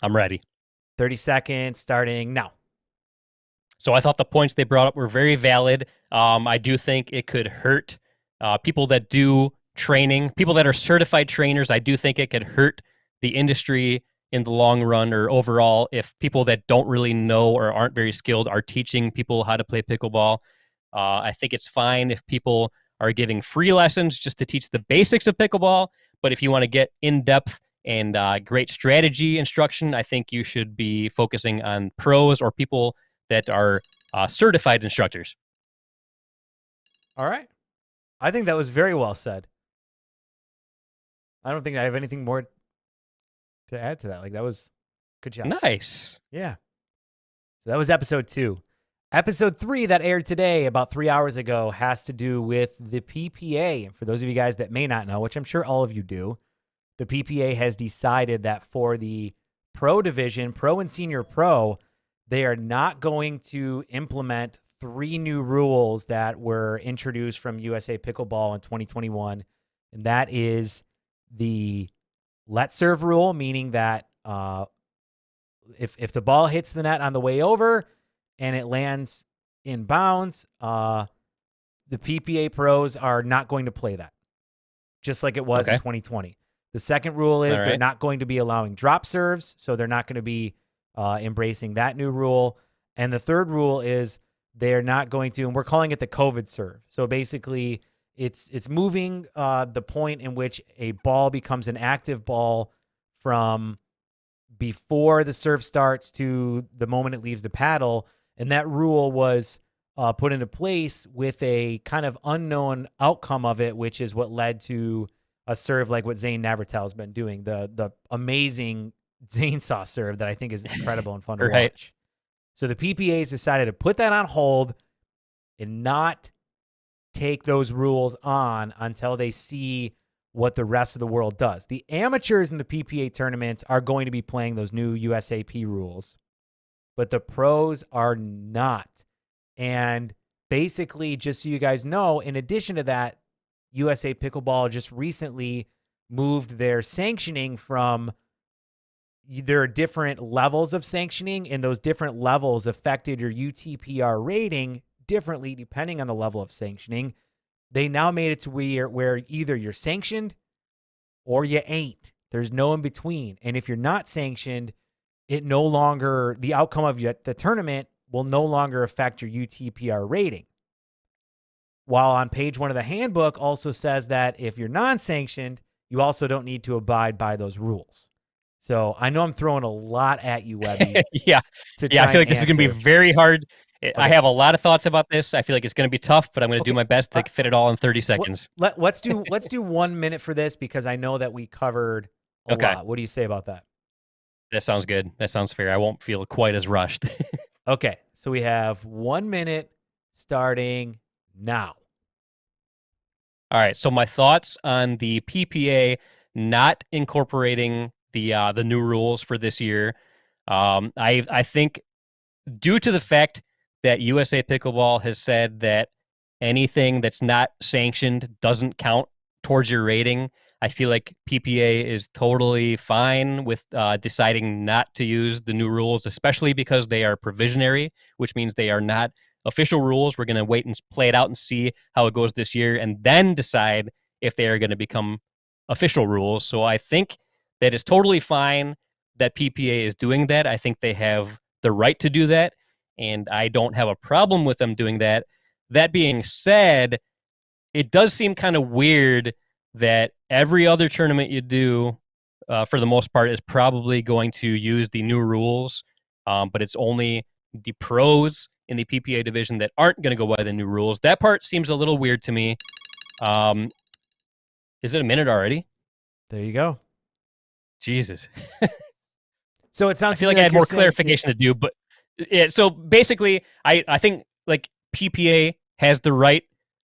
I'm ready. 30 seconds starting now. So I thought the points they brought up were very valid. I do think it could hurt people that do training, people that are certified trainers. I do think it could hurt the industry in the long run or overall if people that don't really know or aren't very skilled are teaching people how to play pickleball. I think it's fine if people are giving free lessons just to teach the basics of pickleball. But if you want to get in-depth and great strategy instruction, I think you should be focusing on pros or people that are certified instructors. All right. I think that was very well said. I don't think I have anything more to add to that. Like, that was good job. Nice. Yeah. So that was episode 2. Episode 3 that aired today about 3 hours ago has to do with the PPA. And for those of you guys that may not know, which I'm sure all of you do, the PPA has decided that for the pro division, pro and senior pro, they are not going to implement 3 new rules that were introduced from USA Pickleball in 2021. And that is the let serve rule, meaning that if the ball hits the net on the way over and it lands in bounds, the PPA pros are not going to play that, just like it was in 2020. The second rule is they're not going to be allowing drop serves, so they're not going to be embracing that new rule. And the third rule is they're not going to, and we're calling it the COVID serve. So basically, it's moving the point in which a ball becomes an active ball from before the serve starts to the moment it leaves the paddle. And that rule was put into place with a kind of unknown outcome of it, which is what led to a serve like what Zane Navratil's been doing, the amazing Zane Saw serve that I think is incredible and fun to watch. So the PPA's decided to put that on hold and not take those rules on until they see what the rest of the world does. The amateurs in the PPA tournaments are going to be playing those new USAP rules, but the pros are not. And basically, just so you guys know, in addition to that, USA Pickleball just recently moved their sanctioning from, there are different levels of sanctioning, and those different levels affected your UTPR rating differently depending on the level of sanctioning. They now made it to where either you're sanctioned or you ain't. There's no in between. And if you're not sanctioned, it no longer, the outcome of the tournament will no longer affect your UTPR rating. While on page 1 of the handbook also says that if you're non-sanctioned, you also don't need to abide by those rules. So I know I'm throwing a lot at you, Webby. I feel like this is going to be very hard. Okay. I have a lot of thoughts about this. I feel like it's going to be tough, but I'm going to do my best to fit it all in 30 seconds. Let's do 1 minute for this because I know that we covered a lot. What do you say about that? That sounds good. That sounds fair. I won't feel quite as rushed. Okay, so we have 1 minute starting now. All right, so my thoughts on the PPA not incorporating the new rules for this year. I think due to the fact that USA Pickleball has said that anything that's not sanctioned doesn't count towards your rating, I feel like PPA is totally fine with deciding not to use the new rules, especially because they are provisionary, which means they are not official rules. We're going to wait and play it out and see how it goes this year and then decide if they are going to become official rules. So I think that it's totally fine that PPA is doing that. I think they have the right to do that, and I don't have a problem with them doing that. That being said, it does seem kind of weird that every other tournament you do, for the most part, is probably going to use the new rules, but it's only the pros in the PPA division that aren't going to go by the new rules. That part seems a little weird to me. Is it a minute already? There you go. Jesus. So it sounds I feel like I had more clarification to do, but yeah. So basically, I think like PPA has the right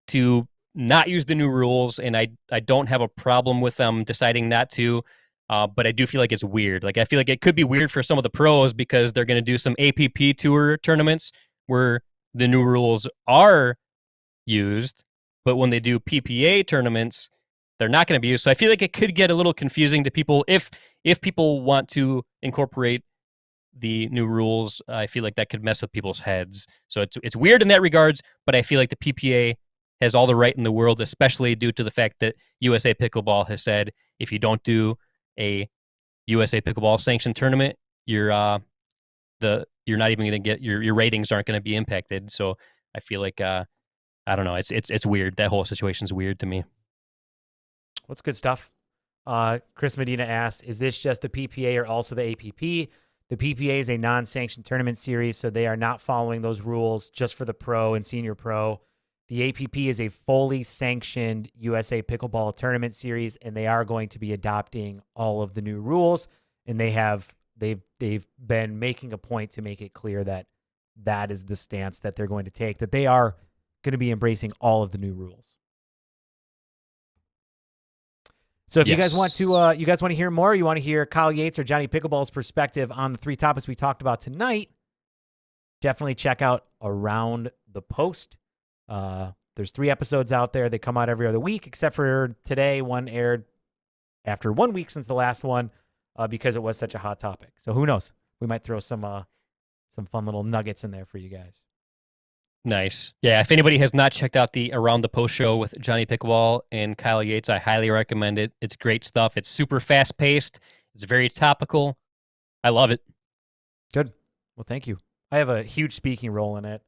to not use the new rules, and I don't have a problem with them deciding not to. But I do feel like it's weird. Like I feel like it could be weird for some of the pros because they're going to do some APP tour tournaments where the new rules are used, but when they do PPA tournaments, they're not going to be used. So I feel like it could get a little confusing to people if people want to incorporate the new rules. I feel like that could mess with people's heads. So it's weird in that regards, but I feel like the PPA has all the right in the world, especially due to the fact that USA Pickleball has said if you don't do a USA Pickleball sanctioned tournament, you're not even going to get your ratings aren't going to be impacted. So I feel like I don't know. It's weird. That whole situation's weird to me. What's good stuff? Chris Medina asked, is this just the PPA or also the APP? The PPA is a non-sanctioned tournament series, so they are not following those rules just for the pro and senior pro. The APP is a fully sanctioned USA Pickleball tournament series, and they are going to be adopting all of the new rules. And they've been making a point to make it clear that that is the stance that they're going to take, that they are going to be embracing all of the new rules. So if you guys want to hear more, you want to hear Kyle Yates or Johnny Pickleball's perspective on the three topics we talked about tonight, definitely check out Around the Post. There's 3 episodes out there. They come out every other week, except for today. One aired after 1 week since the last one, because it was such a hot topic. So who knows? We might throw some fun little nuggets in there for you guys. Nice. Yeah, if anybody has not checked out the Around the Post show with Johnny Pickleball and Kyle Yates, I highly recommend it. It's great stuff. It's super fast-paced. It's very topical. I love it. Good. Well, thank you. I have a huge speaking role in it.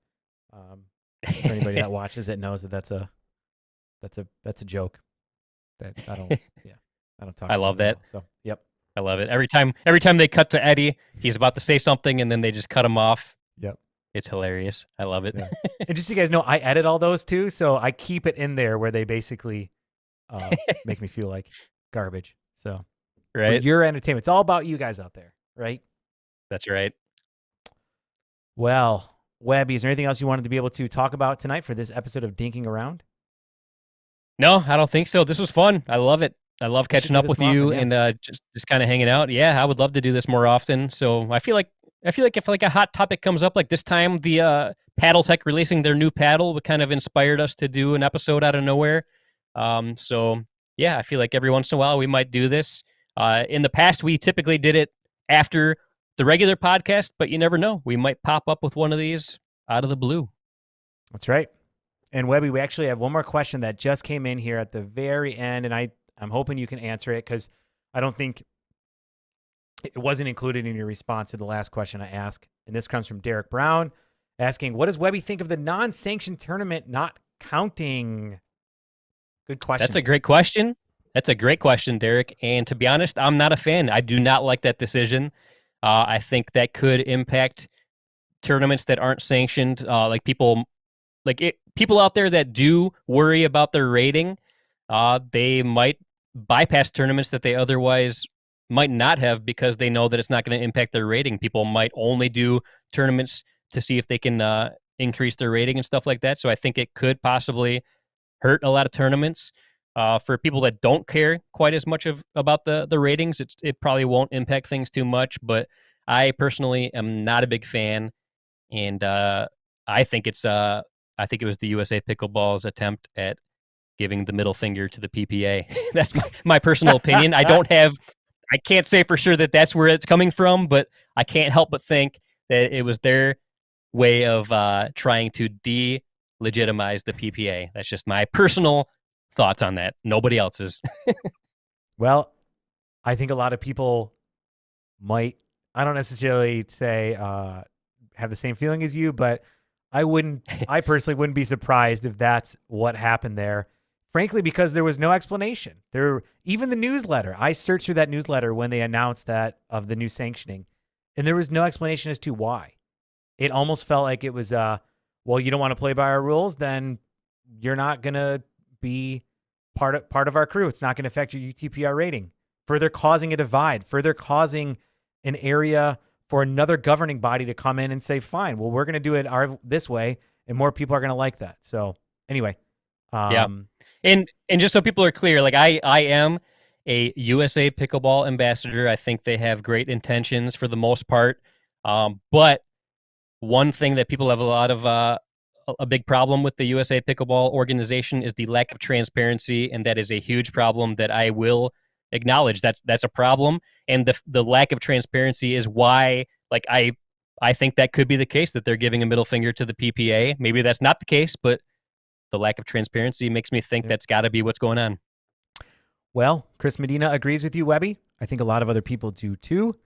For anybody that watches it knows that's a joke. That I don't talk. I love that. So, yep. I love it. Every time they cut to Eddie, he's about to say something, and then they just cut him off. Yep. It's hilarious. I love it. Yeah. And just so you guys know, I edit all those too, so I keep it in there where they basically make me feel like garbage. So, right, your entertainment. It's all about you guys out there, right? That's right. Well, Webby, is there anything else you wanted to be able to talk about tonight for this episode of Dinking Around? No, I don't think so. This was fun. I love it. I love catching up with you and just kind of hanging out. Yeah, I would love to do this more often. So I feel like if like a hot topic comes up like this time, the Paddle Tech releasing their new paddle would kind of inspired us to do an episode out of nowhere. So yeah, I feel like every once in a while we might do this. In the past, we typically did it after the regular podcast, but you never know. We might pop up with one of these out of the blue. That's right. And Webby, we actually have one more question that just came in here at the very end, and I'm hoping you can answer it because I don't think it wasn't included in your response to the last question I asked. And this comes from Derek Brown asking, what does Webby think of the non-sanctioned tournament not counting? Good question. That's a great question. Derek. And to be honest, I'm not a fan. I do not like that decision. I think that could impact tournaments that aren't sanctioned. People out there that do worry about their rating, they might bypass tournaments that they otherwise might not have because they know that it's not going to impact their rating. People might only do tournaments to see if they can increase their rating and stuff like that. So I think it could possibly hurt a lot of tournaments. For people that don't care quite as much about the ratings, it probably won't impact things too much. But I personally am not a big fan, and I think it was the USA Pickleball's attempt at giving the middle finger to the PPA. That's my personal opinion. I can't say for sure that that's where it's coming from, but I can't help but think that it was their way of trying to delegitimize the PPA. That's just my personal thoughts on that. Nobody else's. Well, I think a lot of people might, I don't necessarily say have the same feeling as you, but I personally wouldn't be surprised if that's what happened there. Frankly, because there was no explanation. Even the newsletter, I searched through that newsletter when they announced that of the new sanctioning, and there was no explanation as to why. It almost felt like it was, well, you don't want to play by our rules, then you're not going to be part of our crew. It's not going to affect your UTPR rating. Further causing a divide, further causing an area for another governing body to come in and say, fine, well, we're going to do it this way, and more people are going to like that. So anyway. Yeah. And just so people are clear, like I am a USA Pickleball ambassador. I think they have great intentions for the most part. But one thing that people have a lot of a big problem with the USA Pickleball organization is the lack of transparency, and that is a huge problem that I will acknowledge. That's a problem, and the lack of transparency is why, like I think that could be the case, that they're giving a middle finger to the PPA. Maybe that's not the case, but the lack of transparency makes me think that's got to be what's going on. Well, Chris Medina agrees with you, Webby. I think a lot of other people do too.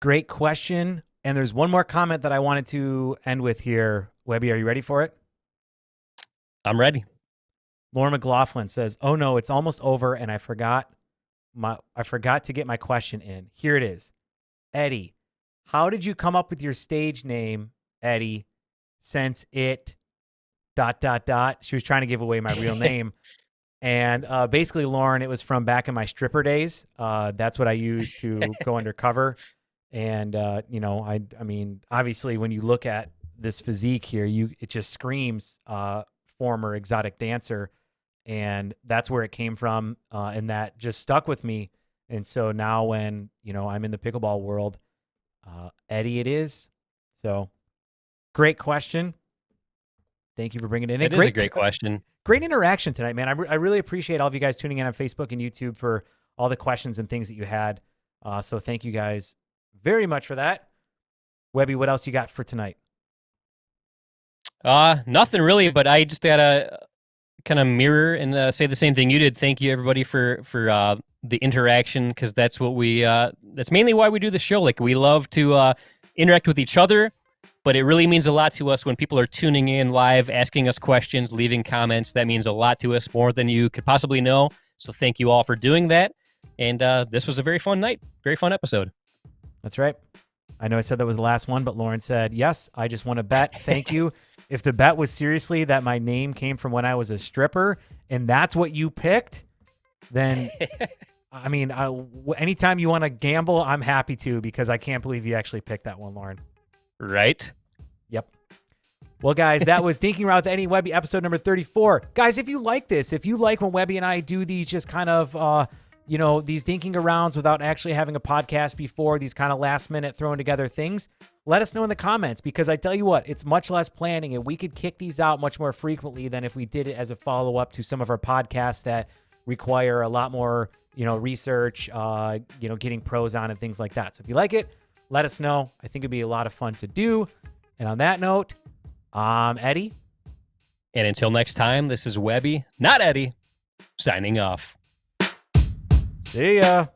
Great question. And there's one more comment that I wanted to end with here. Webby, are you ready for it? I'm ready. Laura McLaughlin says, "Oh no, it's almost over, and I forgot to get my question in. Here it is. Eddie, how did you come up with your stage name, Eddie, since it ... She was trying to give away my real name. And basically, Lauren, it was from back in my stripper days. That's what I used to go undercover. And, I mean, obviously, when you look at this physique here, it just screams former exotic dancer. And that's where it came from. And that just stuck with me. And so now when, I'm in the pickleball world, Eddie it is. So great question. Thank you for bringing it in. It is a great question. Great interaction tonight, man. I really appreciate all of you guys tuning in on Facebook and YouTube for all the questions and things that you had. So thank you guys very much for that. Webby, what else you got for tonight? Nothing really, but I just gotta kind of mirror and say the same thing you did. Thank you, everybody, for the interaction, because that's what that's mainly why we do the show. Like, we love to interact with each other. But it really means a lot to us when people are tuning in live, asking us questions, leaving comments. That means a lot to us, more than you could possibly know. So thank you all for doing that. And this was a very fun night, very fun episode. That's right. I know I said that was the last one, but Lauren said, yes, I just want to bet. Thank you. If the bet was seriously that my name came from when I was a stripper and that's what you picked, then, I mean, anytime you want to gamble, I'm happy to, because I can't believe you actually picked that one, Lauren. Right? Yep. Well, guys, that was Dinking Around with Eddie and Webby, episode number 34. Guys, if you like this, if you like when Webby and I do these just kind of, these dinking arounds without actually having a podcast before, these kind of last minute throwing together things, let us know in the comments, because I tell you what, it's much less planning, and we could kick these out much more frequently than if we did it as a follow-up to some of our podcasts that require a lot more, research, getting pros on and things like that. So if you like it, let us know. I think it'd be a lot of fun to do. And on that note, I'm Eddie. And until next time, this is Webby, not Eddie, signing off. See ya.